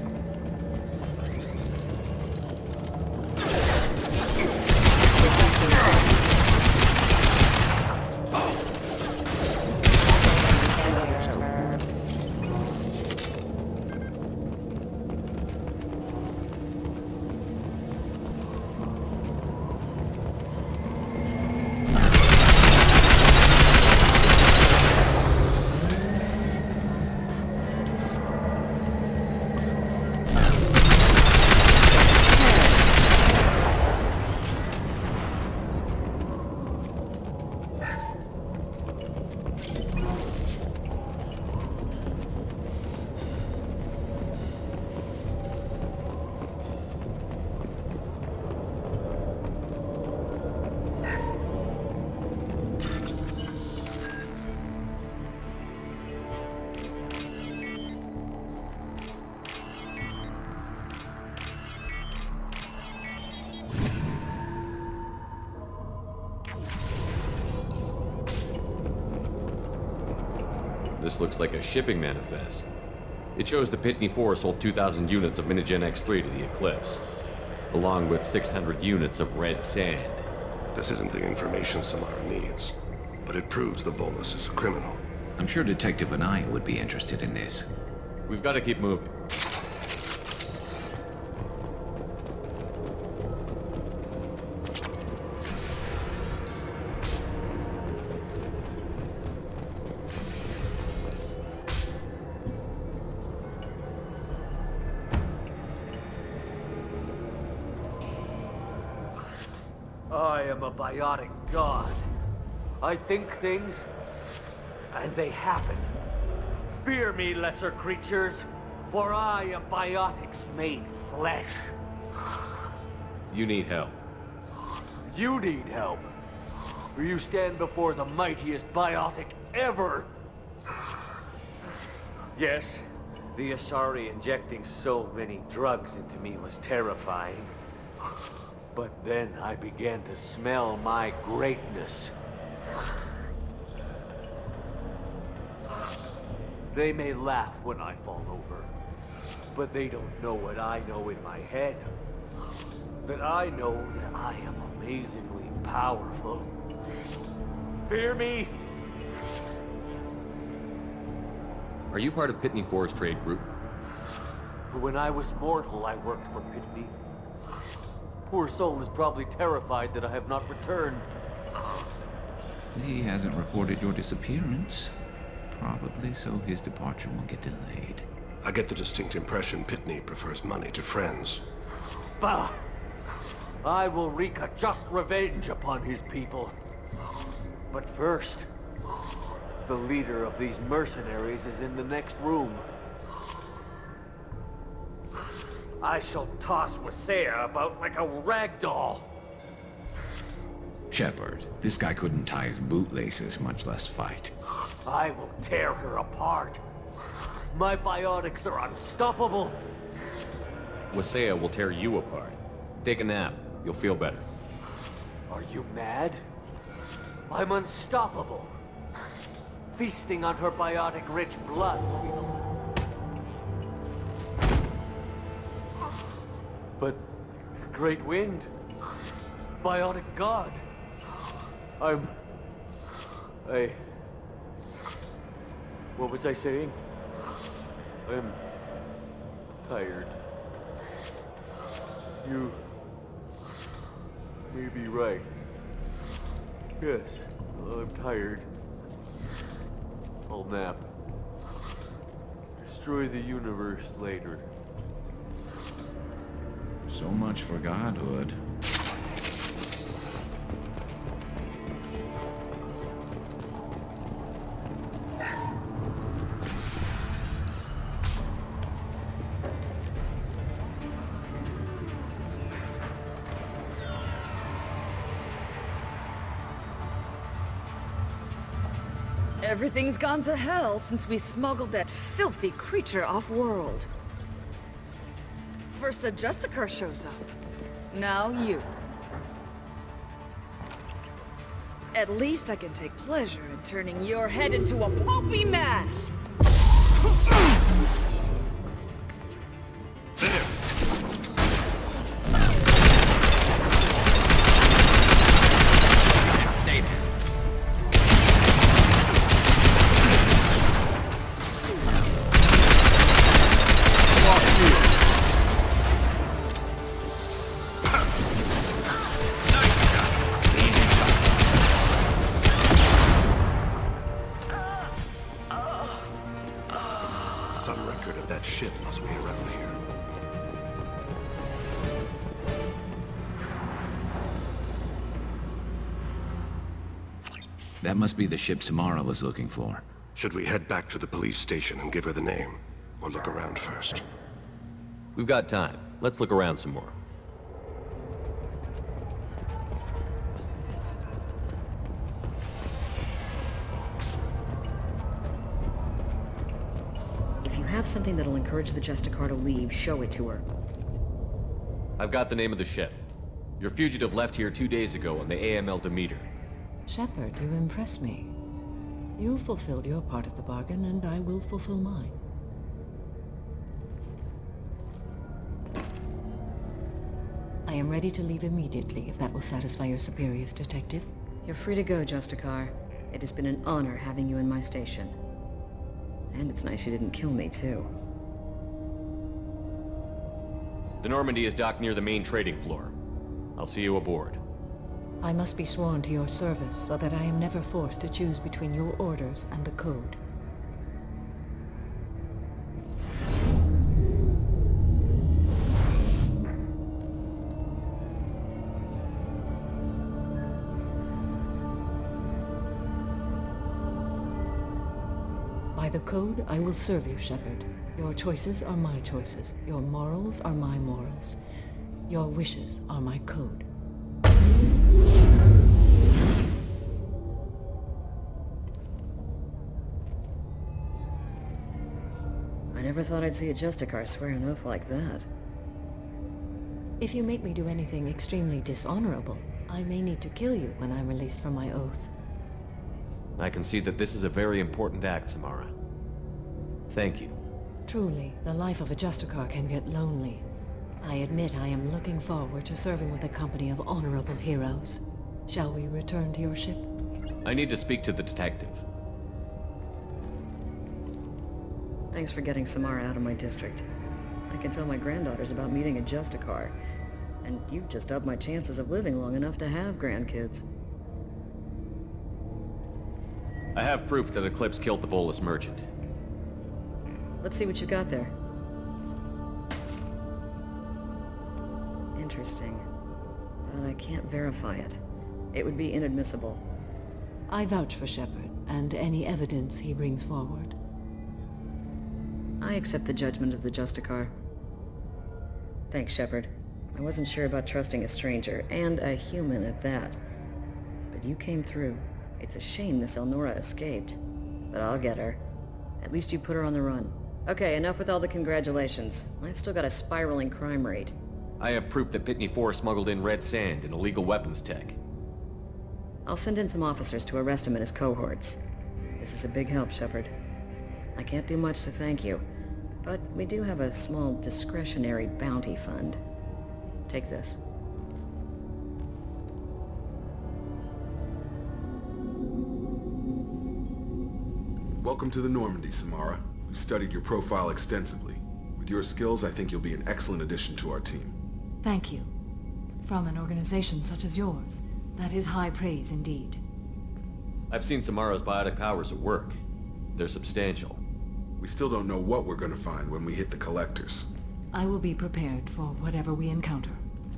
This looks like a shipping manifest. It shows the Pitney 4 sold 2,000 units of Minigen X3 to the Eclipse, along with 600 units of red sand. This isn't the information Samara needs, but it proves the Volus is a criminal. I'm sure Detective and I would be interested in this. We've got to keep moving. I am a biotic god. I think things, and they happen. Fear me, lesser creatures, for I am biotics made flesh. You need help. You need help. Or you stand before the mightiest biotic ever. Yes, the Asari injecting so many drugs into me was terrifying. But then I began to smell my greatness. They may laugh when I fall over, but they don't know what I know in my head. That I know that I am amazingly powerful. Fear me? Are you part of Pitney 4's trade group? When I was mortal, I worked for Pitney. Poor soul is probably terrified that I have not returned. He hasn't reported your disappearance. Probably so his departure won't get delayed. I get the distinct impression Pitney prefers money to friends. Bah! I will wreak a just revenge upon his people. But first, the leader of these mercenaries is in the next room. I shall toss Wasea about like a rag doll. Shepard, this guy couldn't tie his bootlaces, much less fight. I will tear her apart. My biotics are unstoppable. Wasea will tear you apart. Take a nap. You'll feel better. Are you mad? I'm unstoppable. Feasting on her biotic-rich blood will be the... But... Great Wind... Biotic God... What was I saying? I'm... tired. You... may be right. Yes, I'm tired. I'll nap. Destroy the universe later. So much for godhood. Everything's gone to hell since we smuggled that filthy creature off-world. First a Justicar shows up. Now you. At least I can take pleasure in turning your head into a pulpy mass! Some record of that ship must be around here. That must be the ship Samara was looking for. Should we head back to the police station and give her the name? Or look around first? We've got time. Let's look around some more. If you have something that'll encourage the Justicar to leave, show it to her. I've got the name of the ship. Your fugitive left here 2 days ago on the AML Demeter. Shepard, you impress me. You fulfilled your part of the bargain, and I will fulfill mine. I am ready to leave immediately, if that will satisfy your superiors, Detective. You're free to go, Justicar. It has been an honor having you in my station. And it's nice you didn't kill me, too. The Normandy is docked near the main trading floor. I'll see you aboard. I must be sworn to your service so that I am never forced to choose between your orders and the Code. By the Code, I will serve you, Shepard. Your choices are my choices. Your morals are my morals. Your wishes are my code. I never thought I'd see a Justicar swear an oath like that. If you make me do anything extremely dishonorable, I may need to kill you when I'm released from my oath. I can see that this is a very important act, Samara. Thank you. Truly, the life of a Justicar can get lonely. I admit I am looking forward to serving with a company of honorable heroes. Shall we return to your ship? I need to speak to the detective. Thanks for getting Samara out of my district. I can tell my granddaughters about meeting a Justicar. And you've just upped my chances of living long enough to have grandkids. I have proof that Eclipse killed the Volus merchant. Let's see what you got there. Interesting. But I can't verify it. It would be inadmissible. I vouch for Shepard, and any evidence he brings forward. I accept the judgment of the Justicar. Thanks, Shepard. I wasn't sure about trusting a stranger, and a human at that. But you came through. It's a shame this Elnora escaped. But I'll get her. At least you put her on the run. Okay, enough with all the congratulations. I've still got a spiraling crime rate. I have proof that Pitney 4 smuggled in red sand and illegal weapons tech. I'll send in some officers to arrest him and his cohorts. This is a big help, Shepard. I can't do much to thank you, but we do have a small discretionary bounty fund. Take this. Welcome to the Normandy, Samara. We studied your profile extensively. With your skills, I think you'll be an excellent addition to our team. Thank you. From an organization such as yours, that is high praise indeed. I've seen Samara's biotic powers at work. They're substantial. We still don't know what we're gonna find when we hit the collectors. I will be prepared for whatever we encounter.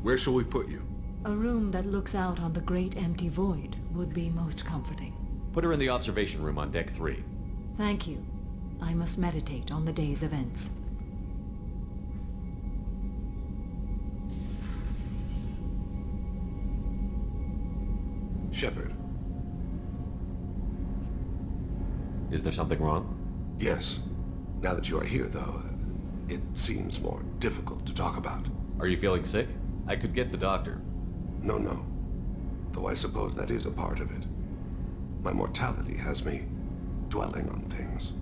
Where shall we put you? A room that looks out on the great empty void would be most comforting. Put her in the observation room on Deck 3. Thank you. I must meditate on the day's events. Shepard. Is there something wrong? Yes. Now that you are here, though, it seems more difficult to talk about. Are you feeling sick? I could get the doctor. No. Though I suppose that is a part of it. My mortality has me dwelling on things.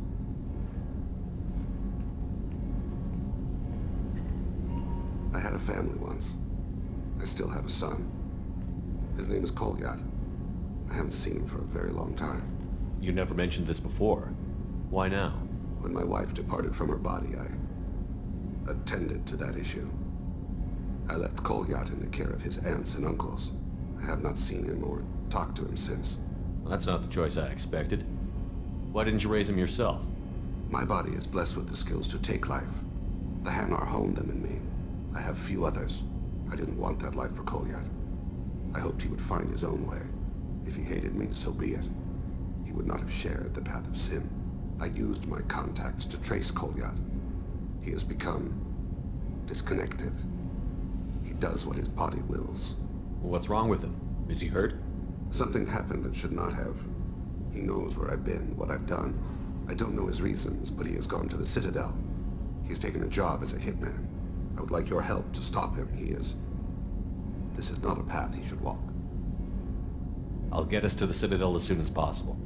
I had a family once. I still have a son. His name is Kolyat. I haven't seen him for a very long time. You never mentioned this before. Why now? When my wife departed from her body, I attended to that issue. I left Kolyat in the care of his aunts and uncles. I have not seen him or talked to him since. Well, that's not the choice I expected. Why didn't you raise him yourself? My body is blessed with the skills to take life. The Hanar honed them in me. I have few others. I didn't want that life for Kolyat. I hoped he would find his own way. If he hated me, so be it. He would not have shared the path of sin. I used my contacts to trace Kolyat. He has become disconnected. He does what his body wills. What's wrong with him? Is he hurt? Something happened that should not have. He knows where I've been, what I've done. I don't know his reasons, but he has gone to the Citadel. He's taken a job as a hitman. I would like your help to stop him. This is not a path he should walk. I'll get us to the Citadel as soon as possible.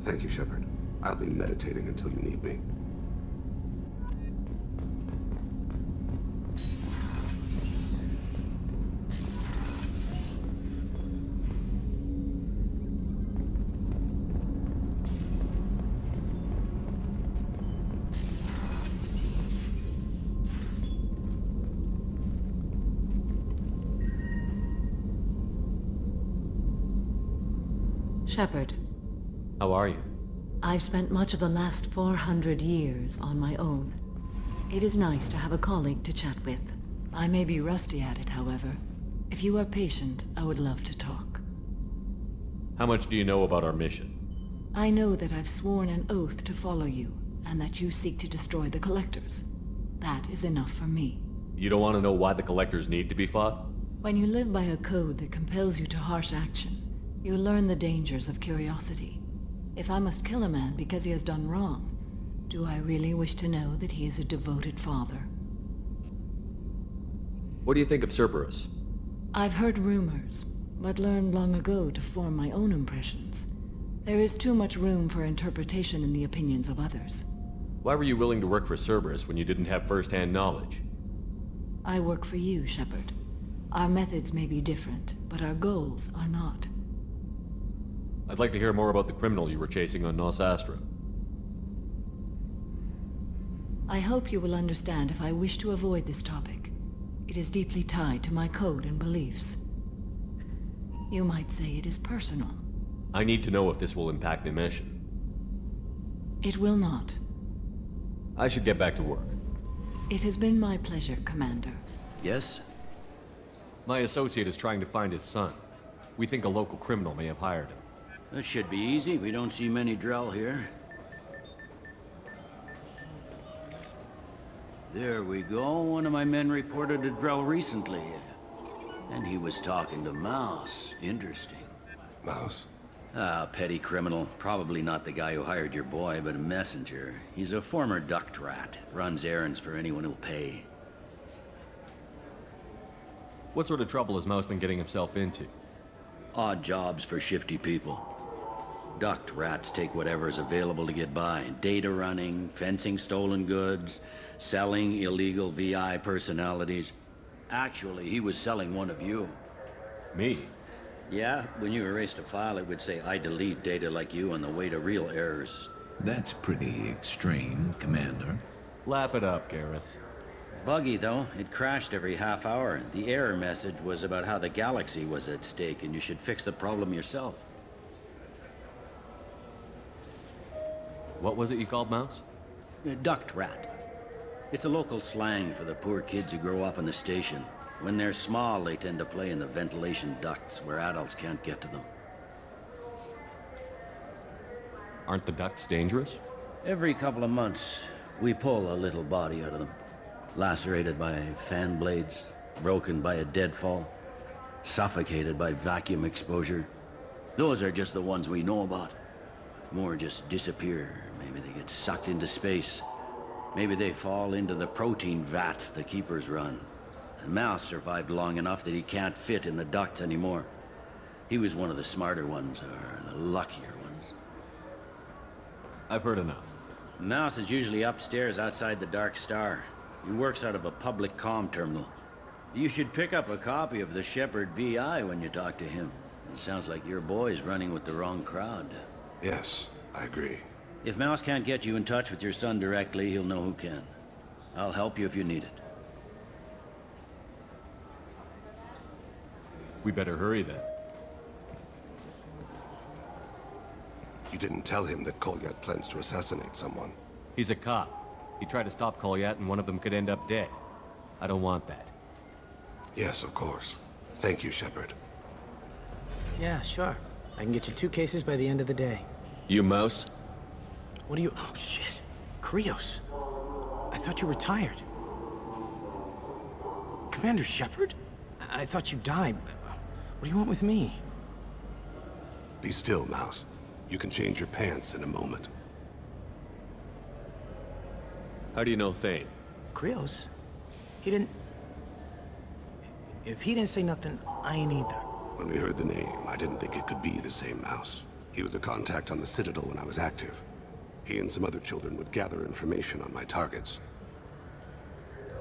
Thank you, Shepard. I'll be meditating until you need me. Shepard. How are you? I've spent much of the last 400 years on my own. It is nice to have a colleague to chat with. I may be rusty at it, however. If you are patient, I would love to talk. How much do you know about our mission? I know that I've sworn an oath to follow you, and that you seek to destroy the Collectors. That is enough for me. You don't want to know why the collectors need to be fought? When you live by a code that compels you to harsh action, you learn the dangers of curiosity. If I must kill a man because he has done wrong, do I really wish to know that he is a devoted father? What do you think of Cerberus? I've heard rumors, but learned long ago to form my own impressions. There is too much room for interpretation in the opinions of others. Why were you willing to work for Cerberus when you didn't have first-hand knowledge? I work for you, Shepard. Our methods may be different, but our goals are not. I'd like to hear more about the criminal you were chasing on Nos Astra. I hope you will understand if I wish to avoid this topic. It is deeply tied to my code and beliefs. You might say it is personal. I need to know if this will impact the mission. It will not. I should get back to work. It has been my pleasure, Commander. Yes? My associate is trying to find his son. We think a local criminal may have hired him. That should be easy. We don't see many Drell here. There we go. One of my men reported a Drell recently. And he was talking to Mouse. Interesting. Mouse? Ah, petty criminal. Probably not the guy who hired your boy, but a messenger. He's a former duct rat. Runs errands for anyone who'll pay. What sort of trouble has Mouse been getting himself into? Odd jobs for shifty people. Duct rats take whatever is available to get by. Data running, fencing stolen goods, selling illegal VI personalities. Actually, he was selling one of you. Me? Yeah, when you erased a file, it would say, I delete data like you on the way to real errors. That's pretty extreme, Commander. Laugh it up, Garrus. Buggy, though. It crashed every half hour. The error message was about how the galaxy was at stake, and you should fix the problem yourself. What was it you called Mouse? A duct rat. It's a local slang for the poor kids who grow up on the station. When they're small, they tend to play in the ventilation ducts where adults can't get to them. Aren't the ducts dangerous? Every couple of months, we pull a little body out of them. Lacerated by fan blades, broken by a deadfall, suffocated by vacuum exposure. Those are just the ones we know about. More just disappear. Maybe they get sucked into space. Maybe they fall into the protein vats the keepers run. The Mouse survived long enough that he can't fit in the ducts anymore. He was one of the smarter ones, or the luckier ones. I've heard enough. Mouse is usually upstairs outside the Dark Star. He works out of a public comm terminal. You should pick up a copy of the Shepard VI when you talk to him. It sounds like your boy's running with the wrong crowd. Yes, I agree. If Mouse can't get you in touch with your son directly, he'll know who can. I'll help you if you need it. We better hurry then. You didn't tell him that Kolyat plans to assassinate someone. He's a cop. He tried to stop Kolyat and one of them could end up dead. I don't want that. Yes, of course. Thank you, Shepard. Yeah, sure. I can get you 2 cases by the end of the day. You Mouse? What do you... Oh, shit. Krios. I thought you retired. Commander Shepard? I thought you died. What do you want with me? Be still, Mouse. You can change your pants in a moment. How do you know Thane? Krios? He didn't... If he didn't say nothing, I ain't either. When we heard the name, I didn't think it could be the same Mouse. He was a contact on the Citadel when I was active. He and some other children would gather information on my targets.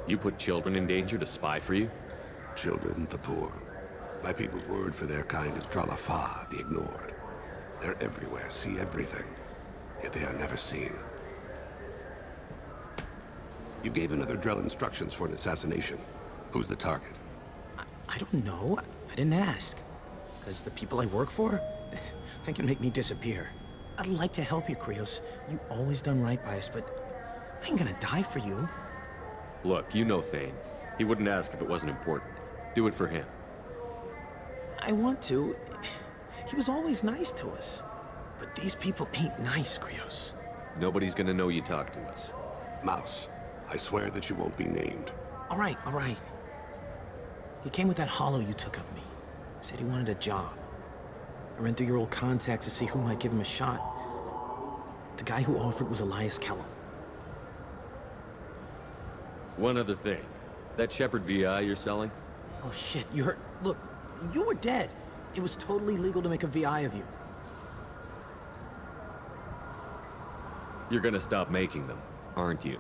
You put children in danger to spy for you? Children, the poor. My people's word for their kind is Dralafa, the ignored. They're everywhere, see everything, yet they are never seen. You gave another Drell instructions for an assassination. Who's the target? I don't know. I didn't ask. Because the people I work for, they can make me disappear. I'd like to help you, Krios. You always done right by us, but I ain't gonna die for you. Look, you know Thane. He wouldn't ask if it wasn't important. Do it for him. I want to. He was always nice to us. But these people ain't nice, Krios. Nobody's gonna know you talked to us. Mouse, I swear that you won't be named. All right. He came with that hollow you took of me. Said he wanted a job. I ran through your old contacts to see who might give him a shot. The guy who offered was Elias Kellum. One other thing. That Shepard VI you're selling? Oh shit, you heard... Look, you were dead. It was totally legal to make a VI of you. You're gonna stop making them, aren't you?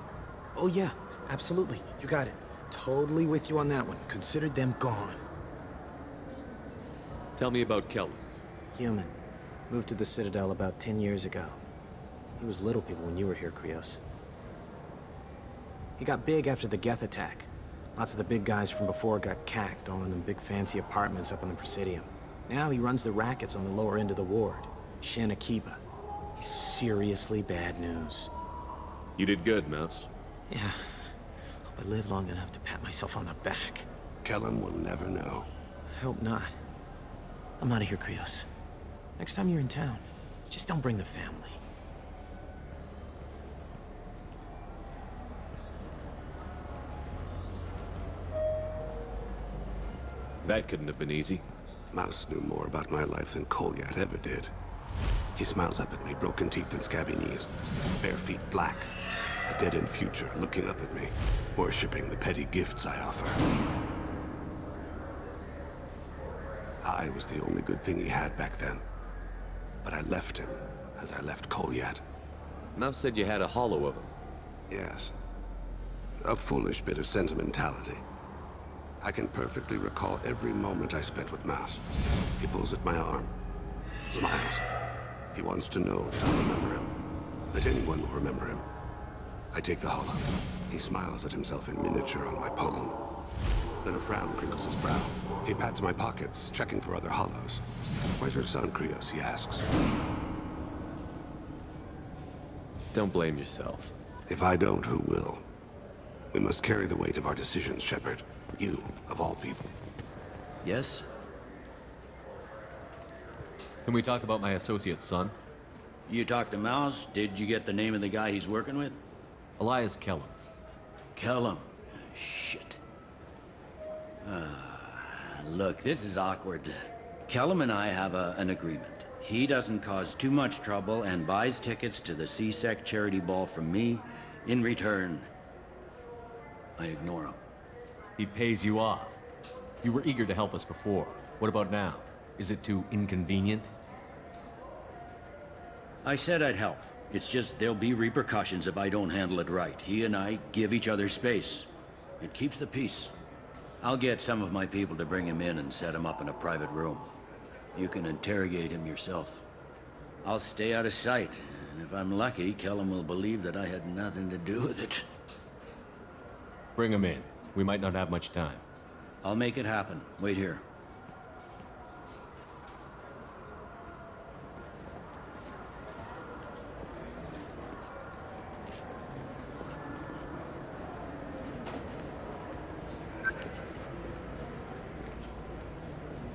Oh yeah, absolutely. You got it. Totally with you on that one. Considered them gone. Tell me about Kellum. Human. Moved to the Citadel about 10 years ago. He was little people when you were here, Krios. He got big after the Geth attack. Lots of the big guys from before got cacked, all in them big fancy apartments up in the Presidium. Now he runs the rackets on the lower end of the ward, Shin Akiba. He's seriously bad news. You did good, Mouse. Yeah. Hope I live long enough to pat myself on the back. Kellum will never know. I hope not. I'm out of here, Krios. Next time you're in town, just don't bring the family. That couldn't have been easy. Mouse knew more about my life than Kolyat ever did. He smiles up at me, broken teeth and scabby knees, bare feet black, a dead-end future looking up at me, worshipping the petty gifts I offer. I was the only good thing he had back then, but I left him as I left Kolyat. Mouse said you had a hollow of him. Yes. A foolish bit of sentimentality. I can perfectly recall every moment I spent with Mouse. He pulls at my arm, smiles. He wants to know that I'll remember him, that anyone will remember him. I take the hollow. He smiles at himself in miniature on my palm. Then a frown crinkles his brow. He pats my pockets, checking for other hollows. Where's your son, Krios? He asks. Don't blame yourself. If I don't, who will? We must carry the weight of our decisions, Shepard. You, of all people. Yes? Can we talk about my associate's son? You talked to Mouse? Did you get the name of the guy he's working with? Elias Kellum. Kellum? Shit. Look, this is awkward. Kellum and I have an agreement. He doesn't cause too much trouble and buys tickets to the C-Sec charity ball from me. In return, I ignore him. He pays you off. You were eager to help us before. What about now? Is it too inconvenient? I said I'd help. It's just there'll be repercussions if I don't handle it right. He and I give each other space. It keeps the peace. I'll get some of my people to bring him in and set him up in a private room. You can interrogate him yourself. I'll stay out of sight, and if I'm lucky, Kellum will believe that I had nothing to do with it. Bring him in. We might not have much time. I'll make it happen. Wait here.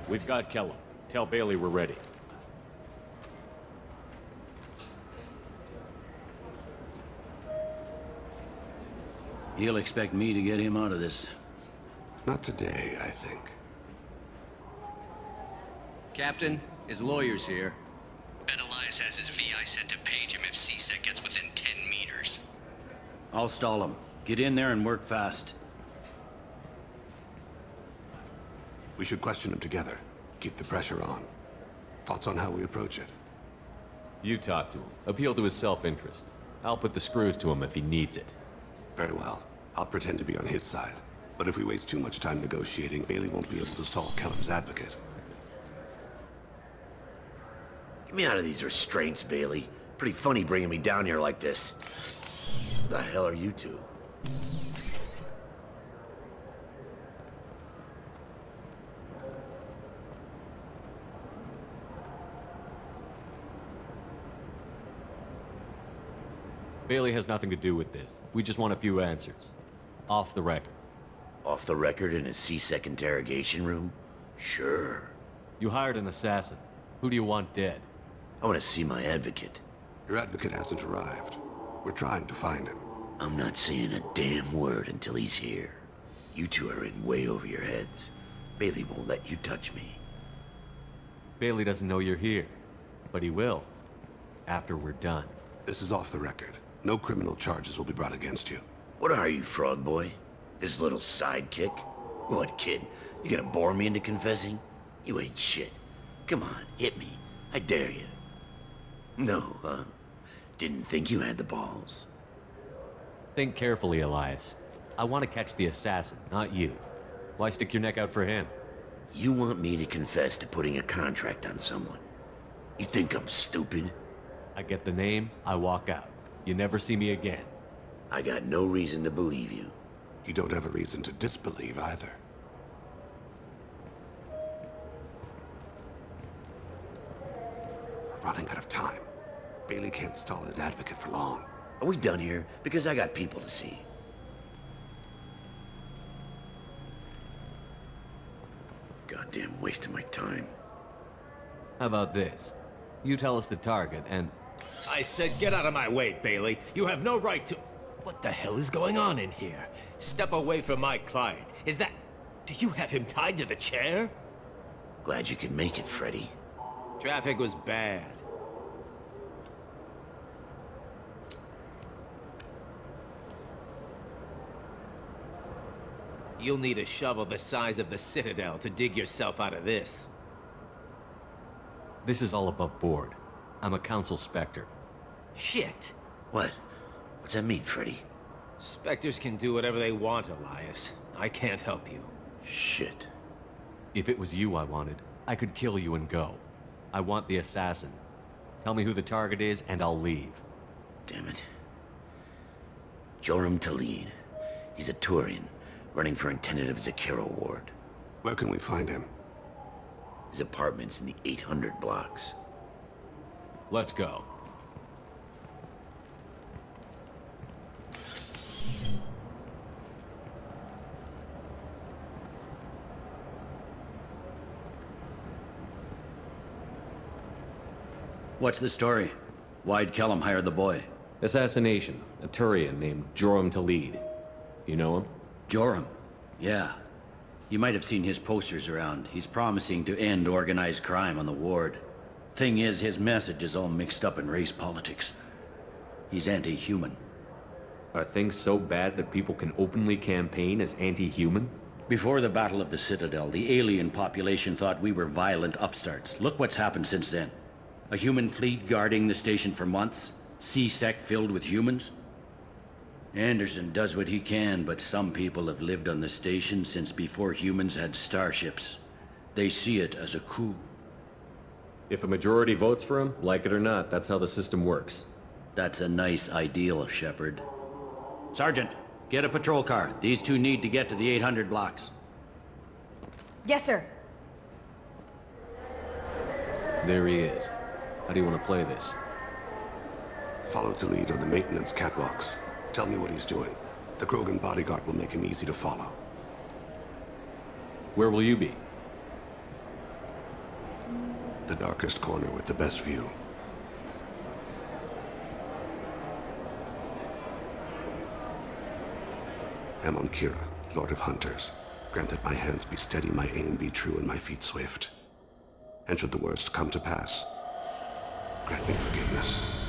We've got Kellum. Tell Bailey we're ready. He'll expect me to get him out of this. Not today, I think. Captain, his lawyer's here. Bet Elias has his VI set to page him if C-Sec gets within 10 meters. I'll stall him. Get in there and work fast. We should question him together. Keep the pressure on. Thoughts on how we approach it? You talk to him. Appeal to his self-interest. I'll put the screws to him if he needs it. Very well. I'll pretend to be on his side. But if we waste too much time negotiating, Bailey won't be able to stall Kellum's advocate. Get me out of these restraints, Bailey. Pretty funny bringing me down here like this. What the hell are you two? Bailey has nothing to do with this. We just want a few answers. Off the record. Off the record in a C-Sec interrogation room? Sure. You hired an assassin. Who do you want dead? I want to see my advocate. Your advocate hasn't arrived. We're trying to find him. I'm not saying a damn word until he's here. You two are in way over your heads. Bailey won't let you touch me. Bailey doesn't know you're here, but he will, after we're done. This is off the record. No criminal charges will be brought against you. What are you, frog boy? His little sidekick? What, kid? You gonna bore me into confessing? You ain't shit. Come on, hit me. I dare you. No, huh? Didn't think you had the balls. Think carefully, Elias. I want to catch the assassin, not you. Why stick your neck out for him? You want me to confess to putting a contract on someone? You think I'm stupid? I get the name, I walk out. You never see me again. I got no reason to believe you. You don't have a reason to disbelieve either. We're running out of time. Bailey can't stall his advocate for long. Are we done here? Because I got people to see. Goddamn waste of my time. How about this? You tell us the target and... I said get out of my way, Bailey. You have no right to... What the hell is going on in here? Step away from my client. Is that... Do you have him tied to the chair? Glad you could make it, Freddy. Traffic was bad. You'll need a shovel the size of the Citadel to dig yourself out of this. This is all above board. I'm a council specter. Shit! What? What's that mean, Freddy? Spectres can do whatever they want, Elias. I can't help you. Shit. If it was you I wanted, I could kill you and go. I want the assassin. Tell me who the target is and I'll leave. Damn it. Joram Talid. He's a Turian, running for a tentative Zakiro ward. Where can we find him? His apartment's in the 800 blocks. Let's go. What's the story? Why'd Kellum hire the boy? Assassination. A Turian named Joram Talid. You know him? Joram? Yeah. You might have seen his posters around. He's promising to end organized crime on the ward. Thing is, his message is all mixed up in race politics. He's anti-human. Are things so bad that people can openly campaign as anti-human? Before the Battle of the Citadel, the alien population thought we were violent upstarts. Look what's happened since then. A human fleet guarding the station for months. C-Sec filled with humans. Anderson does what he can, but some people have lived on the station since before humans had starships. They see it as a coup. If a majority votes for him, like it or not, that's how the system works. That's a nice ideal, Shepard. Sergeant, get a patrol car. These two need to get to the 800 blocks. Yes, sir. There he is. How do you want to play this? Follow Talid on the maintenance catwalks. Tell me what he's doing. The Krogan bodyguard will make him easy to follow. Where will you be? The darkest corner with the best view. Amon Kira, Lord of Hunters. Grant that my hands be steady, my aim be true, and my feet swift. And should the worst come to pass, grant me forgiveness.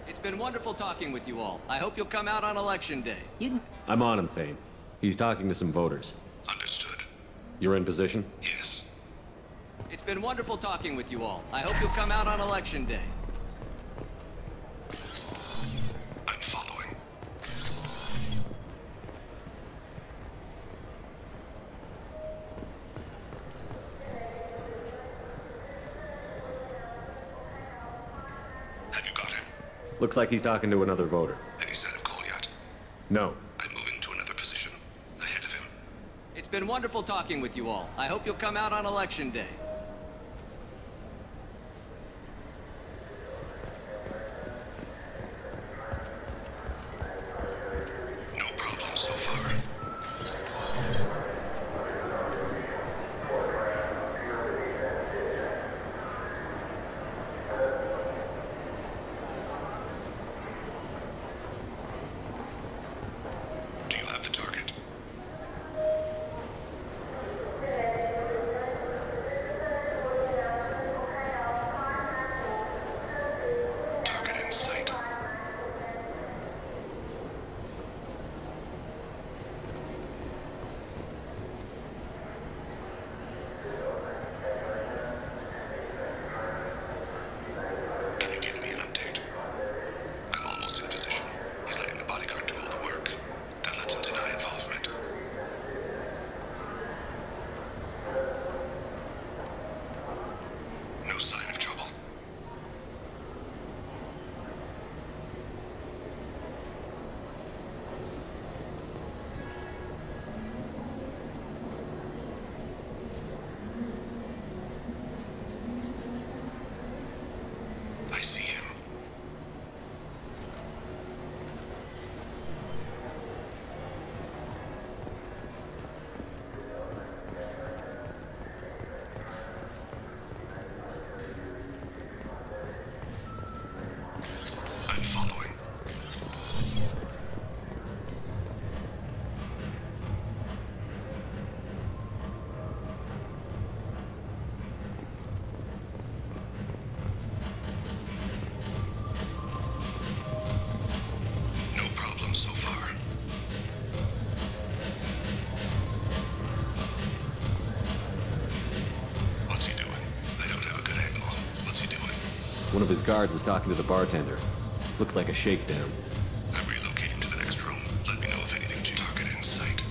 It's been wonderful talking with you all. I hope you'll come out on election day. I'm on him, Thane. He's talking to some voters. Understood. You're in position? Yes. It's been wonderful talking with you all. I hope you'll come out on election day. I'm following. Have you got him? Looks like he's talking to another voter. Any sign of call yet? No. I'm moving to another position. Ahead of him. It's been wonderful talking with you all. I hope you'll come out on election day. No problem so far. One of his guards is talking to the bartender. Looks like a shakedown. I'm relocating to the next room. Let me know if anything to target in sight.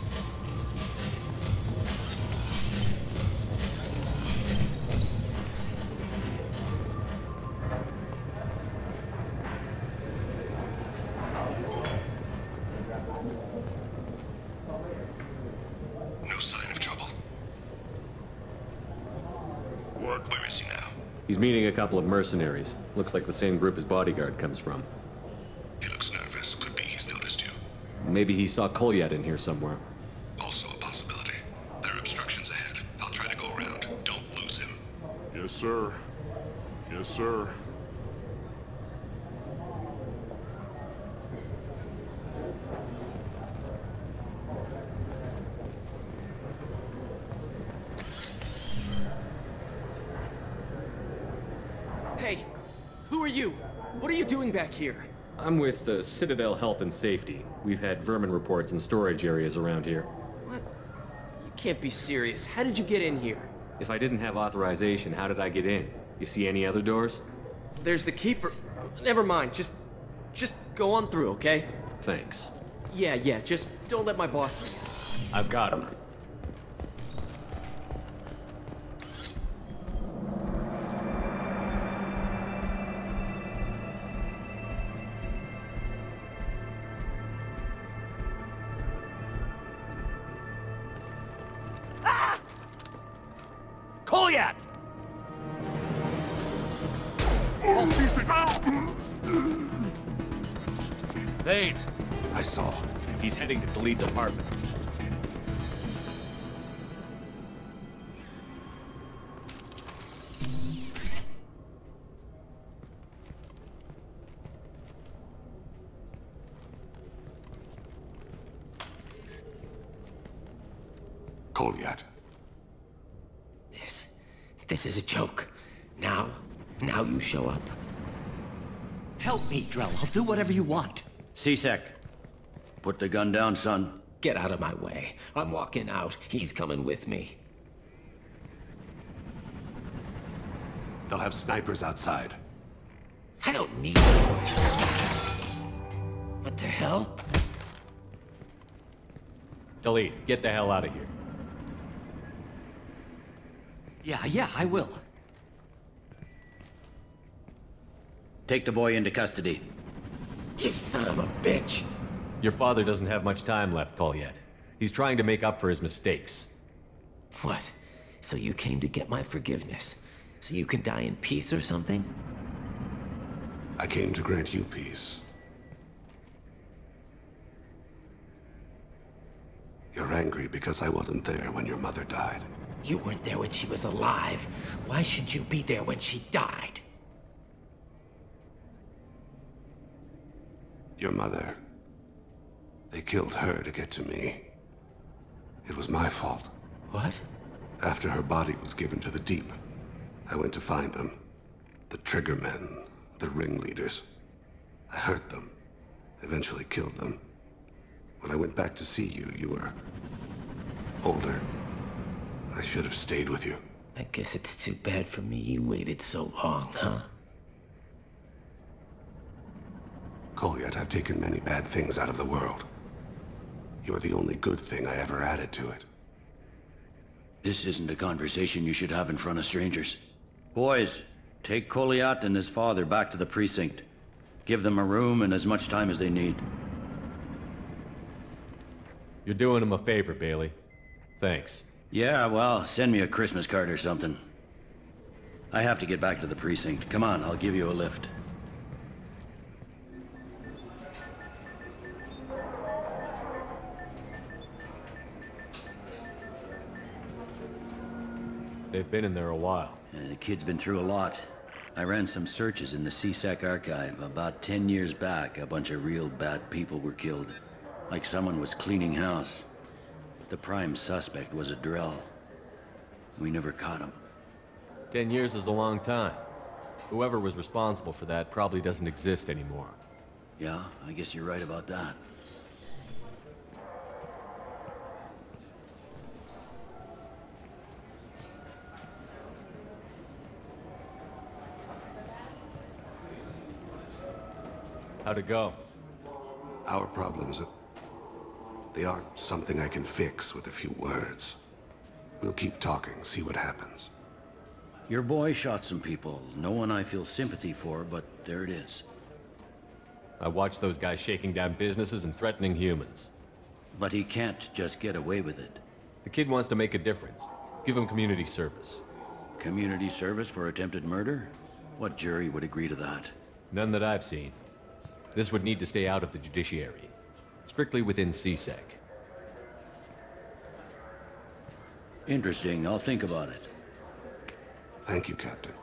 No sign of trouble. Where is he now? He's meeting a couple of mercenaries. Looks like the same group his bodyguard comes from. He looks nervous. Could be he's noticed you. Maybe he saw Kolyat in here somewhere. Also a possibility. There are obstructions ahead. I'll try to go around. Don't lose him. Yes, sir. Yes, sir. Hey, who are you? What are you doing back here? I'm with the Citadel Health and Safety. We've had vermin reports in storage areas around here. What? You can't be serious. How did you get in here? If I didn't have authorization, how did I get in? You see any other doors? There's the keeper. Never mind. Just go on through, okay? Thanks. Yeah, just don't let my boss see you. I've got him. Kolyat! Thane! I saw. He's heading to Khalid's apartment. Kolyat. This is a joke. Now you show up. Help me, Drell. I'll do whatever you want. C-Sec. Put the gun down, son. Get out of my way. I'm walking out. He's coming with me. They'll have snipers outside. I don't need yours. What the hell? Khalid, get the hell out of here. Yeah, I will. Take the boy into custody. You son of a bitch! Your father doesn't have much time left, Kolyat. He's trying to make up for his mistakes. What? So you came to get my forgiveness? So you can die in peace or something? I came to grant you peace. You're angry because I wasn't there when your mother died. You weren't there when she was alive. Why should you be there when she died? Your mother. They killed her to get to me. It was my fault. What? After her body was given to the Deep, I went to find them. The Triggermen, the ringleaders. I hurt them. Eventually killed them. When I went back to see you, you were older. I should have stayed with you. I guess it's too bad for me you waited so long, huh? Kolyat, I've taken many bad things out of the world. You're the only good thing I ever added to it. This isn't a conversation you should have in front of strangers. Boys, take Kolyat and his father back to the precinct. Give them a room and as much time as they need. You're doing him a favor, Bailey. Thanks. Yeah, well, send me a Christmas card or something. I have to get back to the precinct. Come on, I'll give you a lift. They've been in there a while. The kid's been through a lot. I ran some searches in the CSEC archive. About 10 years back, a bunch of real bad people were killed. Like someone was cleaning house. The prime suspect was a Drell. We never caught him. 10 years is a long time. Whoever was responsible for that probably doesn't exist anymore. Yeah, I guess you're right about that. How'd it go? Our problems they aren't something I can fix with a few words. We'll keep talking, see what happens. Your boy shot some people. No one I feel sympathy for, but there it is. I watched those guys shaking down businesses and threatening humans. But he can't just get away with it. The kid wants to make a difference. Give him community service. Community service for attempted murder? What jury would agree to that? None that I've seen. This would need to stay out of the judiciary. Strictly within CSEC. Interesting. I'll think about it. Thank you, Captain.